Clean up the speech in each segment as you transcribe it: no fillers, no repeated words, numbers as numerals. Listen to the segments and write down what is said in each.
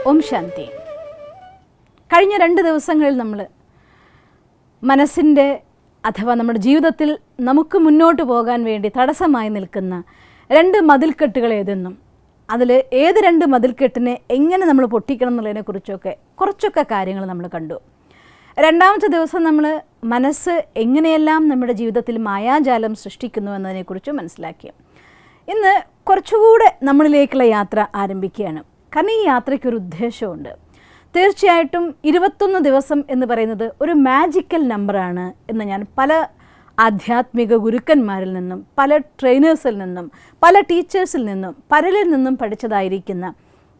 ഓം ശാന്തി. കഴിഞ്ഞ 2 ദിവസങ്ങളിൽ നമ്മൾ മനസ്സിൻ്റെ അഥവാ നമ്മുടെ ജീവിതത്തിൽ നമുക്ക് മുന്നോട്ട് പോകാൻ വേണ്ടി തടസ്സമായി നിൽക്കുന്ന 2 മതിൽക്കെട്ടുകൾ ഏതെന്നും അതിൽ ഏത് 2 മതിൽക്കെട്ടിനെ എങ്ങനെ നമ്മൾ പൊട്ടിക്കണം എന്നുള്ളതിനെക്കുറിച്ചൊക്കെ കുറച്ചൊക്കെ കാര്യങ്ങൾ നമ്മൾ കണ്ടു. 2ാമത്തെ ദിവസം നമ്മൾ മനസ്സ് എങ്ങനെയെല്ലാം നമ്മുടെ ജീവിതത്തിൽ മായാജാലം സൃഷ്ടിക്കുന്നു എന്നതിനെക്കുറിച്ച് മനസ്സിലാക്കി. ഇന്ന് കുറച്ചുകൂടെ നമ്മളിലേക്കുള്ള യാത്ര ആരംഭിക്കുകയാണ്. കാരണം ഈ യാത്രയ്ക്കൊരു ഉദ്ദേശമുണ്ട്. തീർച്ചയായിട്ടും 21 ദിവസം എന്ന് പറയുന്നത് ഒരു മാജിക്കൽ നമ്പറാണ് എന്ന് ഞാൻ പല ആധ്യാത്മിക ഗുരുക്കന്മാരിൽ നിന്നും പല ട്രെയിനേഴ്സിൽ നിന്നും പല ടീച്ചേഴ്സിൽ നിന്നും പലരിൽ നിന്നും പഠിച്ചതായിരിക്കുന്ന,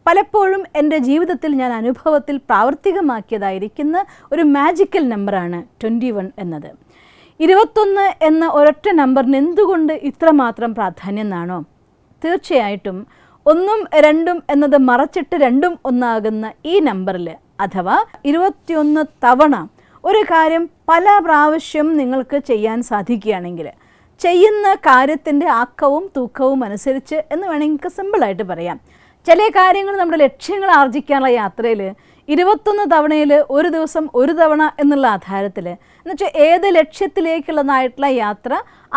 പലപ്പോഴും എൻ്റെ ജീവിതത്തിൽ ഞാൻ അനുഭവത്തിൽ പ്രാവർത്തികമാക്കിയതായിരിക്കുന്ന ഒരു മാജിക്കൽ നമ്പറാണ് 21 എന്നത്. 21 എന്ന ഒരൊറ്റ നമ്പറിന് എന്തുകൊണ്ട് ഇത്രമാത്രം പ്രാധാന്യം എന്നാണോ? തീർച്ചയായിട്ടും 1ഉം 2ഉം എന്നത് മറച്ചിട്ട് 2ഉം ഒന്നാകുന്ന ഈ നമ്പറിൽ അഥവാ 21 തവണ ഒരു കാര്യം പല പ്രാവശ്യം നിങ്ങൾക്ക് ചെയ്യാൻ സാധിക്കുകയാണെങ്കിൽ, ചെയ്യുന്ന കാര്യത്തിൻ്റെ ആക്കവും തൂക്കവും അനുസരിച്ച് എന്ന് വേണമെങ്കിൽ സിമ്പിളായിട്ട് പറയാം. ചില കാര്യങ്ങൾ നമ്മുടെ ലക്ഷ്യങ്ങൾ ആർജിക്കാനുള്ള യാത്രയിൽ 21 തവണയിൽ ഒരു ദിവസം ഒരു തവണ എന്നുള്ള ആധാരത്തിൽ, എന്നുവെച്ചാൽ ഏത് ലക്ഷ്യത്തിലേക്കുള്ളതായിട്ടുള്ള യാത്ര,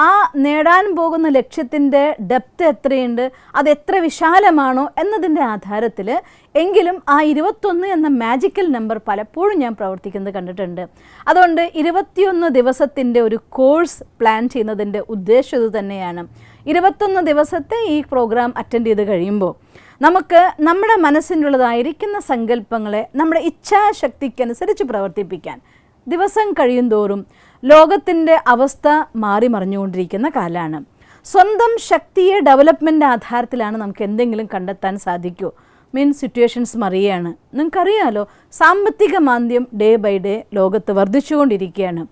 ആ നേടാൻ പോകുന്ന ലക്ഷ്യത്തിൻ്റെ ഡെപ്ത് എത്രയുണ്ട്, അത് എത്ര വിശാലമാണോ എന്നതിൻ്റെ ആധാരത്തിൽ എങ്കിലും ആ 21 എന്ന മാജിക്കൽ നമ്പർ പലപ്പോഴും ഞാൻ പ്രവർത്തിക്കുന്നത് കണ്ടിട്ടുണ്ട്. അതുകൊണ്ട് 21 ദിവസത്തിൻ്റെ ഒരു കോഴ്സ് പ്ലാൻ ചെയ്യുന്നതിൻ്റെ ഉദ്ദേശം ഇത് തന്നെയാണ്. 21 ദിവസത്തെ ഈ പ്രോഗ്രാം അറ്റൻഡ് ചെയ്ത് കഴിയുമ്പോൾ നമുക്ക് നമ്മുടെ മനസ്സിനുള്ളതായിരിക്കുന്ന സങ്കല്പങ്ങളെ നമ്മുടെ ഇച്ഛാശക്തിക്കനുസരിച്ച് പ്രവർത്തിപ്പിക്കാൻ ദിവസം കഴിയും തോറും ലോകത്തിൻ്റെ അവസ്ഥ മാറി മറിഞ്ഞുകൊണ്ടിരിക്കുന്ന കാലമാണ്. സ്വന്തം ശക്തിയെ ഡെവലപ്മെൻ്റ് ആധാരത്തിലാണ് നമുക്ക് എന്തെങ്കിലും കണ്ടെത്താൻ സാധിക്കൂ. സിറ്റുവേഷൻസ് മറിയുകയാണ്. നിങ്ങൾക്കറിയാലോ, സാമ്പത്തിക മാന്ദ്യം ഡേ ബൈ ഡേ ലോകത്ത് വർദ്ധിച്ചുകൊണ്ടിരിക്കുകയാണ്.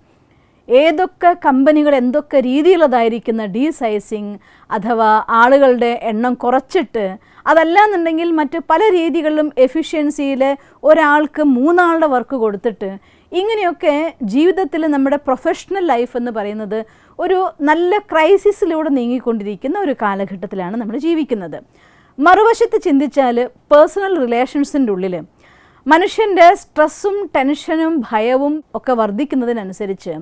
ഏതൊക്കെ കമ്പനികൾ എന്തൊക്കെ രീതിയിലുള്ളതായിരിക്കുന്ന ഡീസൈസിങ് അഥവാ ആളുകളുടെ എണ്ണം കുറച്ചിട്ട്, അതല്ലാന്നുണ്ടെങ്കിൽ മറ്റ് പല രീതികളിലും എഫിഷ്യൻസിയിൽ ഒരാൾക്ക് 3 ആളുടെ വർക്ക് കൊടുത്തിട്ട്, ഇങ്ങനെയൊക്കെ ജീവിതത്തിൽ നമ്മുടെ പ്രൊഫഷണൽ ലൈഫ് എന്ന് പറയുന്നത് ഒരു നല്ല ക്രൈസിസിലൂടെ നീങ്ങിക്കൊണ്ടിരിക്കുന്ന ഒരു കാലഘട്ടത്തിലാണ് നമ്മൾ ജീവിക്കുന്നത്. മറുവശത്ത് ചിന്തിച്ചാൽ പേഴ്സണൽ റിലേഷൻസിൻ്റെ ഉള്ളിൽ മനുഷ്യൻ്റെ സ്ട്രെസ്സും ടെൻഷനും ഭയവും ഒക്കെ വർദ്ധിക്കുന്നതിനനുസരിച്ച്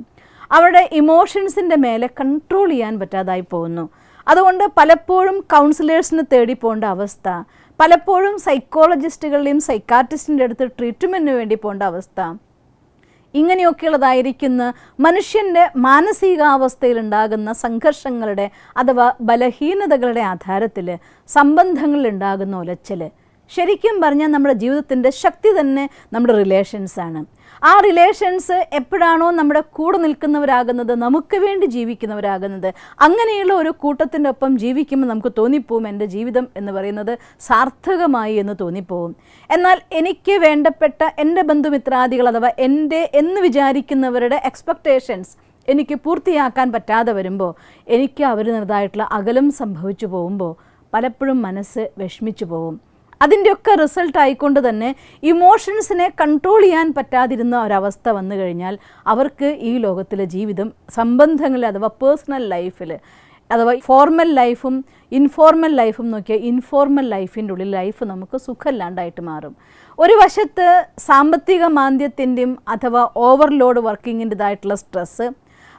അവരുടെ ഇമോഷൻസിൻ്റെ മേലെ കൺട്രോൾ ചെയ്യാൻ പറ്റാതായി പോകുന്നു. അതുകൊണ്ട് പലപ്പോഴും കൗൺസിലേഴ്സിന് തേടി പോകേണ്ട അവസ്ഥ, പലപ്പോഴും സൈക്കോളജിസ്റ്റുകളുടെയും സൈക്കാട്രിസ്റ്റിൻ്റെ അടുത്ത് ട്രീറ്റ്മെൻറ്റിന് വേണ്ടി പോകേണ്ട അവസ്ഥ, ഇങ്ങനെയൊക്കെയുള്ളതായിരിക്കുന്ന മനുഷ്യൻ്റെ മാനസികാവസ്ഥയിലുണ്ടാകുന്ന സംഘർഷങ്ങളുടെ അഥവാ ബലഹീനതകളുടെ ആധാരത്തിൽ സംബന്ധങ്ങളിലുണ്ടാകുന്ന ഉലച്ചിൽ, ശരിക്കും പറഞ്ഞാൽ നമ്മുടെ ജീവിതത്തിൻ്റെ ശക്തി തന്നെ നമ്മുടെ റിലേഷൻസാണ്. ആ റിലേഷൻസ് എപ്പോഴാണോ നമ്മുടെ കൂടെ നിൽക്കുന്നവരാകുന്നത്, നമുക്ക് വേണ്ടി ജീവിക്കുന്നവരാകുന്നത്, അങ്ങനെയുള്ള ഒരു കൂട്ടത്തിൻ്റെ ഒപ്പം ജീവിക്കുമ്പോൾ നമുക്ക് തോന്നിപ്പോവും എൻ്റെ ജീവിതം എന്ന് പറയുന്നത് സാർത്ഥകമായി എന്ന് തോന്നിപ്പോവും. എന്നാൽ എനിക്ക് വേണ്ടപ്പെട്ട എൻ്റെ ബന്ധുമിത്രാദികൾ അഥവാ എൻ്റെ എന്ന് വിചാരിക്കുന്നവരുടെ എക്സ്പെക്റ്റേഷൻസ് എനിക്ക് പൂർത്തിയാക്കാൻ പറ്റാതെ വരുമ്പോൾ, എനിക്ക് അവരുടേതായിട്ടുള്ള അകലം സംഭവിച്ചു പോകുമ്പോൾ പലപ്പോഴും മനസ്സ് വിഷമിച്ചു പോവും. അതിൻ്റെയൊക്കെ റിസൾട്ട് ആയിക്കൊണ്ട് തന്നെ ഇമോഷൻസിനെ കൺട്രോൾ ചെയ്യാൻ പറ്റാതിരുന്ന ഒരവസ്ഥ വന്നു കഴിഞ്ഞാൽ അവർക്ക് ഈ ലോകത്തിലെ ജീവിതം സംബന്ധങ്ങളിൽ അഥവാ പേഴ്സണൽ ലൈഫിൽ അഥവാ ഫോർമൽ ലൈഫും ഇൻഫോർമൽ ലൈഫും നോക്കിയാൽ ഇൻഫോർമൽ ലൈഫിൻ്റെ ഉള്ളിൽ ലൈഫ് നമുക്ക് സുഖമില്ലാണ്ടായിട്ട് മാറും. ഒരു വശത്ത് സാമ്പത്തിക മാന്ദ്യത്തിൻ്റെയും അഥവാ ഓവർലോഡ് വർക്കിങ്ങിൻ്റെതായിട്ടുള്ള സ്ട്രെസ്സ്,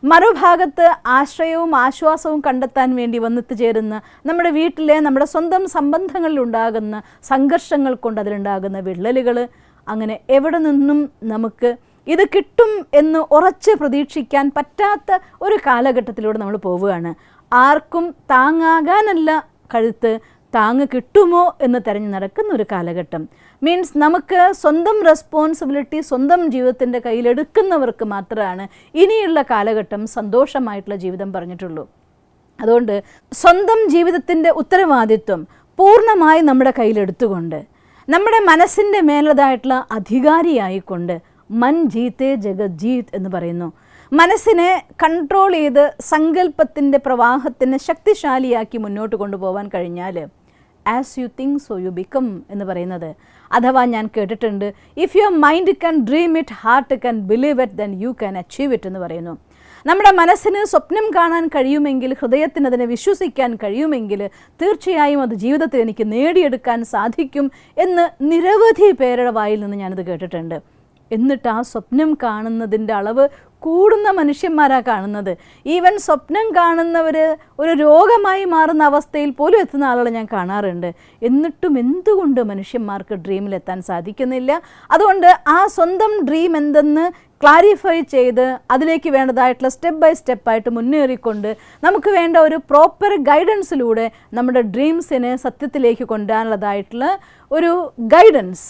മറുഭാഗത്ത് ആശ്രയവും ആശ്വാസവും കണ്ടെത്താൻ വേണ്ടി വന്നെത്തിച്ചേരുന്ന നമ്മുടെ വീട്ടിലെ നമ്മുടെ സ്വന്തം സംബന്ധങ്ങളിലുണ്ടാകുന്ന സംഘർഷങ്ങൾ കൊണ്ട് അതിലുണ്ടാകുന്ന വിള്ളലുകൾ, അങ്ങനെ എവിടെ നിന്നും നമുക്ക് ഇത് കിട്ടും എന്ന് ഉറച്ച് പ്രതീക്ഷിക്കാൻ പറ്റാത്ത ഒരു കാലഘട്ടത്തിലൂടെ നമ്മൾ പോവുകയാണ്. ആർക്കും താങ്ങാകാനല്ല കഴുത്ത്, താങ്ങ് കിട്ടുമോ എന്ന് തിരഞ്ഞു നടക്കുന്ന ഒരു കാലഘട്ടം. നമുക്ക് സ്വന്തം റെസ്പോൺസിബിലിറ്റി സ്വന്തം ജീവിതത്തിൻ്റെ കയ്യിലെടുക്കുന്നവർക്ക് മാത്രമാണ് ഇനിയുള്ള കാലഘട്ടം സന്തോഷമായിട്ടുള്ള ജീവിതം പറഞ്ഞിട്ടുള്ളൂ. അതുകൊണ്ട് സ്വന്തം ജീവിതത്തിൻ്റെ ഉത്തരവാദിത്വം പൂർണ്ണമായി നമ്മുടെ കയ്യിലെടുത്തുകൊണ്ട് നമ്മുടെ മനസ്സിൻ്റെ മേലതായിട്ടുള്ള അധികാരിയായിക്കൊണ്ട് മൻ ജീത്തേ ജഗത് ജീത് എന്ന് പറയുന്നു. മനസ്സിനെ കൺട്രോൾ ചെയ്ത് സങ്കല്പത്തിൻ്റെ പ്രവാഹത്തിനെ ശക്തിശാലിയാക്കി മുന്നോട്ട് കൊണ്ടുപോകാൻ കഴിഞ്ഞാൽ as you think so you become എന്ന് പറയുന്നത്, അഥവാ ഞാൻ കേട്ടിട്ടുണ്ട്, if your mind can dream it, heart can believe it, then you can achieve it എന്ന് പറയുന്നു. നമ്മുടെ മനസ്സിന് സ്വപ്നം കാണാൻ കഴിയുമെങ്കിൽ, ഹൃദയത്തിന് അതിനെ വിശ്വസിക്കാൻ കഴിയുമെങ്കിൽ തീർച്ചയായും അത് ജീവിതത്തിൽ എനിക്ക് നേടിയെടുക്കാൻ സാധിക്കും എന്ന് നിരവധി പേരുടെ വായിൽ നിന്ന് ഞാനത് കേട്ടിട്ടുണ്ട്. എന്നിട്ട് ആ സ്വപ്നം കാണുന്നതിൻ്റെ അളവ് കൂടുന്ന മനുഷ്യന്മാരാണ് കാണുന്നത്. ഈവൻ സ്വപ്നം കാണുന്നവർ ഒരു രോഗമായി മാറുന്ന അവസ്ഥയിൽ പോലും എത്തുന്ന ആളുകളെ ഞാൻ കാണാറുണ്ട്. എന്നിട്ടും എന്തുകൊണ്ട് മനുഷ്യന്മാർക്ക് ഡ്രീമിലെത്താൻ സാധിക്കുന്നില്ല? അതുകൊണ്ട് ആ സ്വന്തം ഡ്രീം എന്തെന്ന് ക്ലാരിഫൈ ചെയ്ത് അതിലേക്ക് വേണ്ടതായിട്ടുള്ള സ്റ്റെപ്പ് ബൈ സ്റ്റെപ്പായിട്ട് മുന്നേറിക്കൊണ്ട് നമുക്ക് വേണ്ട ഒരു പ്രോപ്പർ ഗൈഡൻസിലൂടെ നമ്മുടെ ഡ്രീംസിനെ സത്യത്തിലേക്ക് കൊണ്ടുവരാനുള്ളതായിട്ടുള്ള ഒരു ഗൈഡൻസ്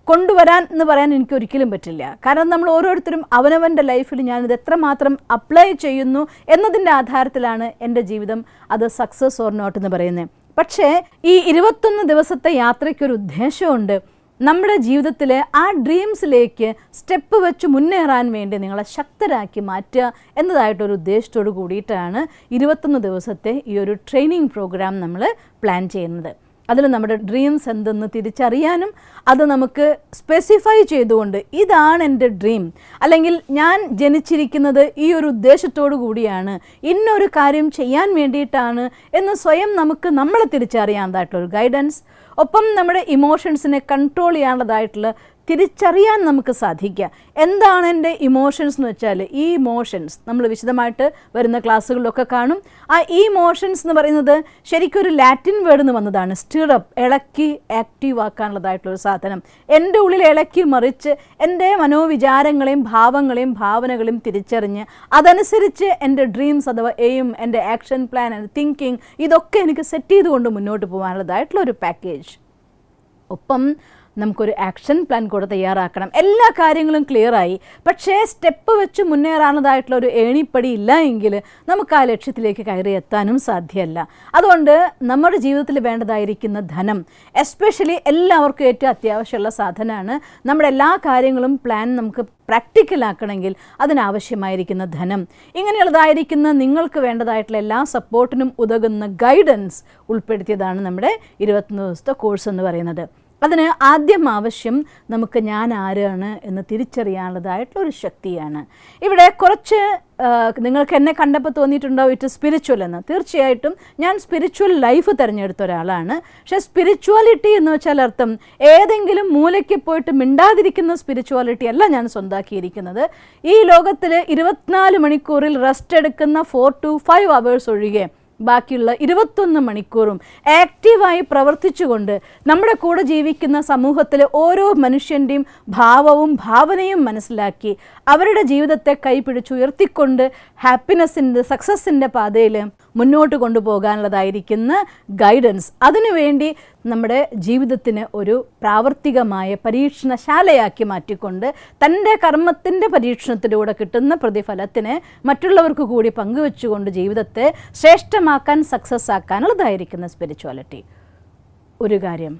കൊണ്ടുവരാൻ എന്ന് പറയാൻ എനിക്ക് ഒരിക്കലും പറ്റില്ല. കാരണം നമ്മൾ ഓരോരുത്തരും അവനവൻ്റെ ലൈഫിൽ ഞാനിത് എത്രമാത്രം അപ്ലൈ ചെയ്യുന്നു എന്നതിൻ്റെ ആധാരത്തിലാണ് എൻ്റെ ജീവിതം അത് സക്സസ് ഓർ നോട്ട് എന്ന് പറയുന്നത്. പക്ഷേ ഈ 21 ദിവസത്തെ യാത്രയ്ക്കൊരു ഉദ്ദേശമുണ്ട്. നമ്മുടെ ജീവിതത്തിലെ ആ ഡ്രീംസിലേക്ക് സ്റ്റെപ്പ് വെച്ച് മുന്നേറാൻ വേണ്ടി നിങ്ങളെ ശക്തരാക്കി മാറ്റുക എന്നതായിട്ടൊരു ഉദ്ദേശത്തോട് കൂടിയിട്ടാണ് 21 ദിവസത്തെ ഈ ഒരു ട്രെയിനിങ് പ്രോഗ്രാം നമ്മൾ പ്ലാൻ ചെയ്യുന്നത്. അതിൽ നമ്മുടെ ഡ്രീംസ് എന്തെന്ന് തിരിച്ചറിയാനും അത് നമുക്ക് സ്പെസിഫൈ ചെയ്തുകൊണ്ട് ഇതാണ് എൻ്റെ ഡ്രീം, അല്ലെങ്കിൽ ഞാൻ ജനിച്ചിരിക്കുന്നത് ഈ ഒരു ഉദ്ദേശത്തോടു കൂടിയാണ്, ഇന്നൊരു കാര്യം ചെയ്യാൻ വേണ്ടിയിട്ടാണ് എന്ന് സ്വയം നമുക്ക് നമ്മളെ തിരിച്ചറിയാവുന്നതായിട്ടുള്ളൊരു ഗൈഡൻസ്, ഒപ്പം നമ്മുടെ ഇമോഷൻസിനെ കൺട്രോൾ ചെയ്യാനുള്ളതായിട്ടുള്ള തിരിച്ചറിയാൻ നമുക്ക് സാധിക്കുക. എന്താണ് എൻ്റെ ഇമോഷൻസ് എന്ന് വെച്ചാൽ, ഈ ഇമോഷൻസ് നമ്മൾ വിശദമായിട്ട് വരുന്ന ക്ലാസ്സുകളിലൊക്കെ കാണും. ആ ഇമോഷൻസ് എന്ന് പറയുന്നത് ശരിക്കും ഒരു ലാറ്റിൻ വേർഡ് നിന്ന് വന്നതാണ്. സ്റ്റിറപ്പ്, ഇളക്കി ആക്റ്റീവ് ആക്കാനുള്ളതായിട്ടുള്ളൊരു സാധനം. എൻ്റെ ഉള്ളിൽ ഇളക്കി മറിച്ച് എൻ്റെ മനോവിചാരങ്ങളെയും ഭാവങ്ങളെയും ഭാവനകളെയും തിരിച്ചറിഞ്ഞ് അതനുസരിച്ച് എൻ്റെ ഡ്രീംസ് അഥവാ എയിം, എൻ്റെ ആക്ഷൻ പ്ലാൻ, എൻ്റെ തിങ്കിങ് ഇതൊക്കെ എനിക്ക് സെറ്റ് ചെയ്തുകൊണ്ട് മുന്നോട്ട് പോകാനുള്ളതായിട്ടുള്ള ഒരു പാക്കേജ്. ഒപ്പം നമുക്കൊരു ആക്ഷൻ പ്ലാൻ കൂടെ തയ്യാറാക്കണം. എല്ലാ കാര്യങ്ങളും ക്ലിയറായി, പക്ഷേ സ്റ്റെപ്പ് വെച്ച് മുന്നേറാനുള്ളതായിട്ടുള്ള ഒരു ഏണിപ്പടി ഇല്ല എങ്കിൽ നമുക്ക് ആ ലക്ഷ്യത്തിലേക്ക് കയറി എത്താനും സാധ്യമല്ല. അതുകൊണ്ട് നമ്മുടെ ജീവിതത്തിൽ വേണ്ടതായിരിക്കുന്ന ധനം, എസ്പെഷ്യലി എല്ലാവർക്കും ഏറ്റവും അത്യാവശ്യമുള്ള സാധനമാണ്. നമ്മുടെ എല്ലാ കാര്യങ്ങളും പ്ലാൻ നമുക്ക് പ്രാക്ടിക്കലാക്കണമെങ്കിൽ അതിനാവശ്യമായിരിക്കുന്ന ധനം, ഇങ്ങനെയുള്ളതായിരിക്കുന്ന നിങ്ങൾക്ക് വേണ്ടതായിട്ടുള്ള എല്ലാ സപ്പോർട്ടിനും ഉതകുന്ന ഗൈഡൻസ് ഉൾപ്പെടുത്തിയതാണ് നമ്മുടെ 21 ദിവസത്തെ കോഴ്സ് എന്ന് പറയുന്നത്. അതിന് ആദ്യം ആവശ്യം നമുക്ക് ഞാൻ ആരാണ് എന്ന് തിരിച്ചറിയാനുള്ളതായിട്ടുള്ളൊരു ശക്തിയാണ്. ഇവിടെ കുറച്ച് നിങ്ങൾക്ക് എന്നെ കണ്ടപ്പോൾ തോന്നിയിട്ടുണ്ടാവും ഇറ്റ് സ്പിരിച്വൽ എന്ന്. തീർച്ചയായിട്ടും ഞാൻ സ്പിരിച്വൽ ലൈഫ് തിരഞ്ഞെടുത്ത ഒരാളാണ്. പക്ഷേ സ്പിരിച്വാലിറ്റി എന്ന് വെച്ചാൽ അർത്ഥം ഏതെങ്കിലും മൂലയ്ക്ക് പോയിട്ട് മിണ്ടാതിരിക്കുന്ന സ്പിരിച്വാലിറ്റി അല്ല ഞാൻ സ്വന്തമാക്കിയിരിക്കുന്നത്. ഈ ലോകത്തിൽ 24 മണിക്കൂറിൽ റെസ്റ്റ് എടുക്കുന്ന 4 to 5 hours ഒഴികെ ബാക്കിയുള്ള 21 മണിക്കൂറും ആക്റ്റീവായി പ്രവർത്തിച്ചുകൊണ്ട് നമ്മുടെ കൂടെ ജീവിക്കുന്ന സമൂഹത്തിലെ ഓരോ മനുഷ്യൻ്റെയും ഭാവവും ഭാവനയും മനസ്സിലാക്കി അവരുടെ ജീവിതത്തെ കൈപിടിച്ചുയർത്തിക്കൊണ്ട് ഹാപ്പിനെസ്സിൻ്റെ സക്സസ്സിൻ്റെ പാതയിൽ മുന്നോട്ട് കൊണ്ടുപോകാനുള്ളതായിരിക്കുന്ന ഗൈഡൻസ്, അതിനുവേണ്ടി നമ്മുടെ ജീവിതത്തിന് ഒരു പ്രാവർത്തികമായ പരീക്ഷണശാലയാക്കി മാറ്റിക്കൊണ്ട് തൻ്റെ കർമ്മത്തിൻ്റെ പരീക്ഷണത്തിലൂടെ കിട്ടുന്ന പ്രതിഫലത്തിന് മറ്റുള്ളവർക്ക് കൂടി പങ്കുവെച്ചുകൊണ്ട് ജീവിതത്തെ ശ്രേഷ്ഠമാക്കാൻ, സക്സസ് ആക്കാനുള്ളതായിരിക്കുന്ന സ്പിരിച്വാലിറ്റി. ഒരു കാര്യം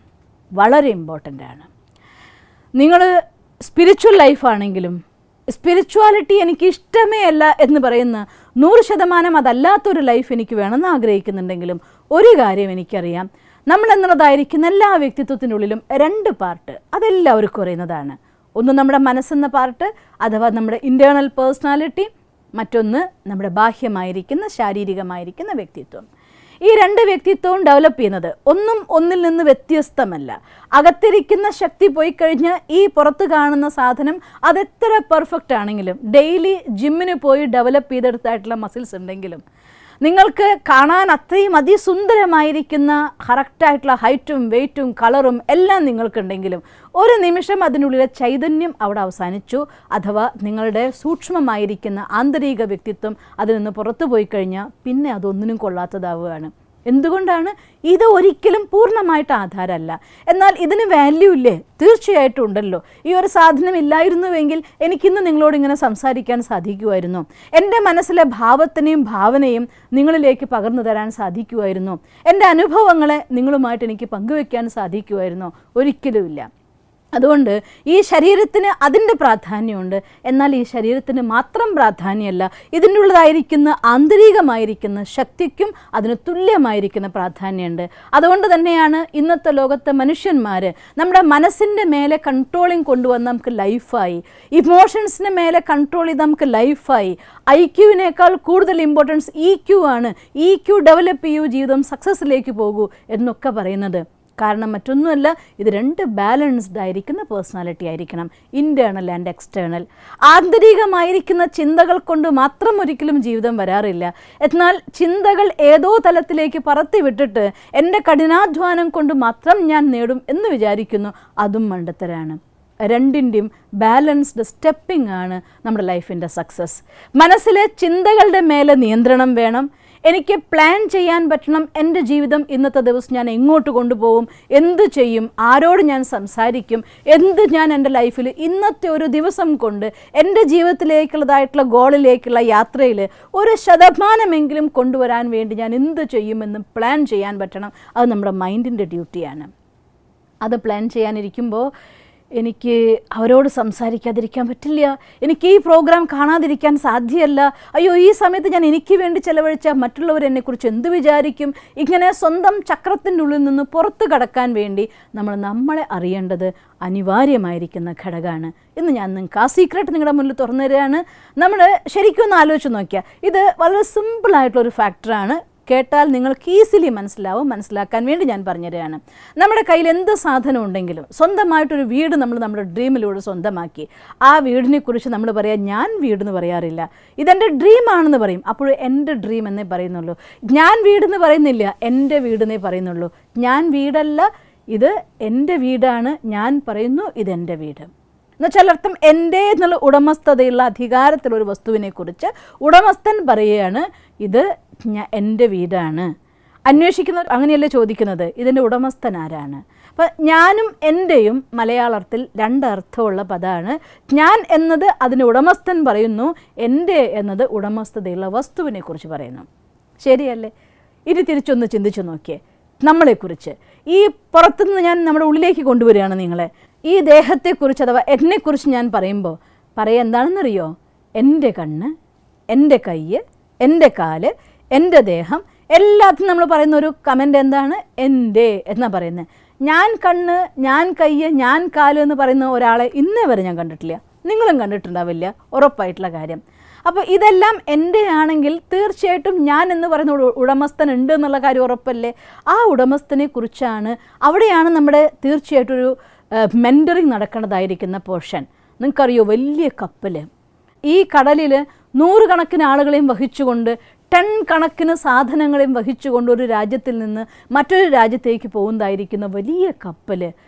വളരെ ഇമ്പോർട്ടൻ്റ് ആണ്. നിങ്ങൾ സ്പിരിച്വൽ ലൈഫാണെങ്കിലും സ്പിരിച്വാലിറ്റി എനിക്ക് ഇഷ്ടമേ അല്ല എന്ന് പറയുന്ന 100% അതല്ലാത്തൊരു ലൈഫ് എനിക്ക് വേണമെന്ന് ആഗ്രഹിക്കുന്നുണ്ടെങ്കിലും ഒരു കാര്യം എനിക്കറിയാം, നമ്മളെന്നുള്ളതായിരിക്കുന്ന എല്ലാ വ്യക്തിത്വത്തിൻ്റെ ഉള്ളിലും 2 പാർട്ട് അതെല്ലാവർക്കും അറിയുന്നതാണ്. ഒന്ന് നമ്മുടെ മനസ്സെന്ന പാർട്ട് അഥവാ നമ്മുടെ ഇൻറ്റേർണൽ പേഴ്സണാലിറ്റി, മറ്റൊന്ന് നമ്മുടെ ബാഹ്യമായിരിക്കുന്ന ശാരീരികമായിരിക്കുന്ന വ്യക്തിത്വം. ഈ 2 വ്യക്തിത്വവും ഡെവലപ്പ് ചെയ്യുന്നത് ഒന്നും ഒന്നിൽ നിന്ന് വ്യത്യസ്തമല്ല. അകത്തിരിക്കുന്ന ശക്തി പോയി കഴിഞ്ഞാൽ ഈ പുറത്ത് കാണുന്ന സാധനം അതെത്ര പെർഫെക്റ്റ് ആണെങ്കിലും, ഡെയിലി ജിമ്മിന് പോയി ഡെവലപ്പ് ചെയ്തെടുത്തായിട്ടുള്ള മസിൽസ് ഉണ്ടെങ്കിലും, നിങ്ങൾക്ക് കാണാൻ അത്രയും അതിസുന്ദരമായിരിക്കുന്ന കറക്റ്റായിട്ടുള്ള ഹൈറ്റും വെയ്റ്റും കളറും എല്ലാം നിങ്ങൾക്കുണ്ടെങ്കിലും ഒരു നിമിഷം അതിനുള്ളിലെ ചൈതന്യം അവിടെ അവസാനിച്ചു, അഥവാ നിങ്ങളുടെ സൂക്ഷ്മമായിരിക്കുന്ന ആന്തരിക വ്യക്തിത്വം അതിൽ നിന്ന് പുറത്തു പോയി കഴിഞ്ഞാൽ പിന്നെ അതൊന്നിനും കൊള്ളാത്തതാവുകയാണ്. എന്തുകൊണ്ടാണ്? ഇത് ഒരിക്കലും പൂർണ്ണമായിട്ട് ആധാരമല്ല. എന്നാൽ ഇതിന് വാല്യൂ ഇല്ലേ? തീർച്ചയായിട്ടും ഉണ്ടല്ലോ. ഈ ഒരു സാധനം ഇല്ലായിരുന്നുവെങ്കിൽ എനിക്കിന്ന് നിങ്ങളോട് ഇങ്ങനെ സംസാരിക്കാൻ സാധിക്കുമായിരുന്നു. എൻ്റെ മനസ്സിലെ ഭാവത്തിനെയും ഭാവനയും നിങ്ങളിലേക്ക് പകർന്നു തരാൻ സാധിക്കുമായിരുന്നു. എൻ്റെ അനുഭവങ്ങളെ നിങ്ങളുമായിട്ട് എനിക്ക് പങ്കുവെക്കാൻ സാധിക്കുമായിരുന്നു? ഒരിക്കലുമില്ല. അതുകൊണ്ട് ഈ ശരീരത്തിന് അതിൻ്റെ പ്രാധാന്യമുണ്ട്. എന്നാൽ ഈ ശരീരത്തിന് മാത്രം പ്രാധാന്യമല്ല, ഇതിൻ്റെ ഉള്ളതായിരിക്കുന്ന ആന്തരികമായിരിക്കുന്ന ശക്തിക്കും അതിന് തുല്യമായിരിക്കുന്ന പ്രാധാന്യമുണ്ട്. അതുകൊണ്ട് തന്നെയാണ് ഇന്നത്തെ ലോകത്തെ മനുഷ്യന്മാർ നമ്മുടെ മനസ്സിൻ്റെ മേലെ കൺട്രോളിങ് കൊണ്ടുവന്ന് നമുക്ക് ലൈഫായി, ഇമോഷൻസിന് മേലെ കൺട്രോൾ ചെയ്ത് നമുക്ക് ലൈഫായി. IQ-വിനേക്കാൾ കൂടുതൽ ഇമ്പോർട്ടൻസ് EQ ആണ്. EQ ഡെവലപ്പ് ചെയ്യൂ, ജീവിതം സക്സസ്സിലേക്ക് പോകൂ എന്നൊക്കെ പറയുന്നത്. കാരണം മറ്റൊന്നുമല്ല, ഇത് രണ്ട് ബാലൻസ്ഡ് ആയിരിക്കുന്ന പേഴ്സണാലിറ്റി ആയിരിക്കണം, ഇൻറ്റേർണൽ ആൻഡ് എക്സ്റ്റേണൽ. ആന്തരികമായിരിക്കുന്ന ചിന്തകൾ കൊണ്ട് മാത്രം ഒരിക്കലും ജീവിതം വരാറില്ല. എന്നാൽ ചിന്തകൾ ഏതോ തലത്തിലേക്ക് പറത്തി വിട്ടിട്ട് എൻ്റെ കഠിനാധ്വാനം കൊണ്ട് മാത്രം ഞാൻ നേടും എന്ന് വിചാരിക്കുന്നു, അതും മണ്ടത്തരാണ്. രണ്ടിൻ്റെയും ബാലൻസ്ഡ് സ്റ്റെപ്പിംഗ് ആണ് നമ്മുടെ ലൈഫിൻ്റെ സക്സസ്. മനസ്സിലെ ചിന്തകളുടെ മേലെ നിയന്ത്രണം വേണം. എനിക്ക് പ്ലാൻ ചെയ്യാൻ പറ്റണം, എൻ്റെ ജീവിതം ഇന്നത്തെ ദിവസം ഞാൻ എങ്ങോട്ട് കൊണ്ടുപോകും, എന്ത് ചെയ്യും, ആരോട് ഞാൻ സംസാരിക്കും, ഞാൻ എൻ്റെ ലൈഫിൽ ഇന്നത്തെ ഒരു ദിവസം കൊണ്ട് എൻ്റെ ജീവിതത്തിലേക്കുള്ളതായിട്ടുള്ള ഗോളിലേക്കുള്ള യാത്രയിൽ 1% കൊണ്ടുവരാൻ വേണ്ടി ഞാൻ എന്ത് ചെയ്യുമെന്ന് പ്ലാൻ ചെയ്യാൻ പറ്റണം. അത് നമ്മുടെ മൈൻഡിൻ്റെ ഡ്യൂട്ടിയാണ്. അത് പ്ലാൻ ചെയ്യാനിരിക്കുമ്പോൾ എനിക്ക് അവരോട് സംസാരിക്കാതിരിക്കാൻ പറ്റില്ല, എനിക്ക് ഈ പ്രോഗ്രാം കാണാതിരിക്കാൻ സാധ്യമല്ല, അയ്യോ ഈ സമയത്ത് ഞാൻ എനിക്ക് വേണ്ടി ചിലവഴിച്ചാൽ മറ്റുള്ളവർ എന്നെക്കുറിച്ച് എന്ത് വിചാരിക്കും. ഇങ്ങനെ സ്വന്തം ചക്രത്തിൻ്റെ ഉള്ളിൽ നിന്ന് പുറത്ത് കടക്കാൻ വേണ്ടി നമ്മളെ അറിയേണ്ടത് അനിവാര്യമായിരിക്കുന്ന ഘടകമാണ്. ഇന്ന് ഞാൻ നിങ്ങൾക്ക് ആ സീക്രട്ട് നിങ്ങളുടെ മുന്നിൽ തുറന്നു തരികയാണ്. നമ്മൾ ശരിക്കും ഒന്ന് ആലോചിച്ച് നോക്കിയാൽ ഇത് വളരെ സിമ്പിളായിട്ടുള്ളൊരു ഫാക്ടറാണ്. കേട്ടാൽ നിങ്ങൾക്ക് ഈസിലി മനസ്സിലാക്കാൻ വേണ്ടി ഞാൻ പറഞ്ഞുതരികയാണ്. നമ്മുടെ കയ്യിൽ എന്ത് സാധനം ഉണ്ടെങ്കിലും സ്വന്തമായിട്ടൊരു വീട് നമ്മുടെ ഡ്രീമിലൂടെ സ്വന്തമാക്കി, ആ വീടിനെക്കുറിച്ച് നമ്മൾ പറയാം ഞാൻ വീടെന്ന് പറയാറില്ല, ഇതെൻ്റെ ഡ്രീമാണെന്ന് പറയും. അപ്പോൾ എൻ്റെ ഡ്രീം എന്നേ പറയുന്നുള്ളൂ. ഞാൻ വീടെന്ന് പറയുന്നില്ല, എൻ്റെ വീടെന്നേ പറയുന്നുള്ളൂ. ഞാൻ വീടല്ല, ഇത് എൻ്റെ വീടാണ്, ഞാൻ പറയുന്നു ഇതെൻ്റെ വീട്. എന്നുവെച്ചാൽ അർത്ഥം എൻ്റെ എന്നുള്ള ഉടമസ്ഥതയുള്ള അധികാരത്തിലൊരു വസ്തുവിനെക്കുറിച്ച് ഉടമസ്ഥൻ പറയുകയാണ് ഇത് എൻ്റെ വീടാണ്. അന്വേഷിക്കുന്നവർ അങ്ങനെയല്ലേ ചോദിക്കുന്നത്, ഇതിൻ്റെ ഉടമസ്ഥൻ ആരാണ്? അപ്പം ഞാനും എൻ്റെയും മലയാളത്തിൽ രണ്ടർത്ഥമുള്ള പദമാണ്. ഞാൻ എന്നത് അതിന് ഉടമസ്ഥൻ പറയുന്നു, എൻ്റെ എന്നത് ഉടമസ്ഥതയുള്ള വസ്തുവിനെക്കുറിച്ച് പറയുന്നു. ശരിയല്ലേ? ഇനി തിരിച്ചൊന്ന് ചിന്തിച്ചു നോക്കിയേ. നമ്മളെക്കുറിച്ച് ഈ പുറത്തുനിന്ന് ഞാൻ നമ്മുടെ ഉള്ളിലേക്ക് കൊണ്ടുവരികയാണ് നിങ്ങളെ. ഈ ദേഹത്തെക്കുറിച്ച് അഥവാ എന്നെക്കുറിച്ച് ഞാൻ പറയുമ്പോൾ എന്താണെന്നറിയോ? എൻ്റെ കണ്ണ്, എൻ്റെ കൈ, എൻ്റെ കാല്, എൻ്റെ ദേഹം, എല്ലാത്തിനും നമ്മൾ പറയുന്ന ഒരു കമൻ്റ് എന്താണ്? എൻ്റെ എന്നാണ് പറയുന്നത്. ഞാൻ കണ്ണ്, ഞാൻ കൈ, ഞാൻ കാല് എന്ന് പറയുന്ന ഒരാളെ ഇന്നേ വരെ ഞാൻ കണ്ടിട്ടില്ല. നിങ്ങളും കണ്ടിട്ടുണ്ടാവില്ല, ഉറപ്പായിട്ടുള്ള കാര്യം. അപ്പോൾ ഇതെല്ലാം എൻ്റെ ആണെങ്കിൽ തീർച്ചയായിട്ടും ഞാൻ എന്ന് പറയുന്ന ഉടമസ്ഥൻ ഉണ്ട് എന്നുള്ള കാര്യം ഉറപ്പല്ലേ? ആ ഉടമസ്ഥനെ കുറിച്ചാണ്, അവിടെയാണ് നമ്മുടെ തീർച്ചയായിട്ടൊരു മെൻറ്ററിങ് നടക്കേണ്ടതായിരിക്കുന്ന പോർഷൻ. നിങ്ങൾക്കറിയോ, വലിയ കപ്പൽ ഈ കടലിൽ 100 കണക്കിന് ആളുകളെയും വഹിച്ചുകൊണ്ട്, 10 കണക്കിന് സാധനങ്ങളെയും വഹിച്ചുകൊണ്ട് ഒരു രാജ്യത്തിൽ നിന്ന് മറ്റൊരു രാജ്യത്തേക്ക് പോകുന്നതായിരിക്കുന്ന വലിയ കപ്പൽ.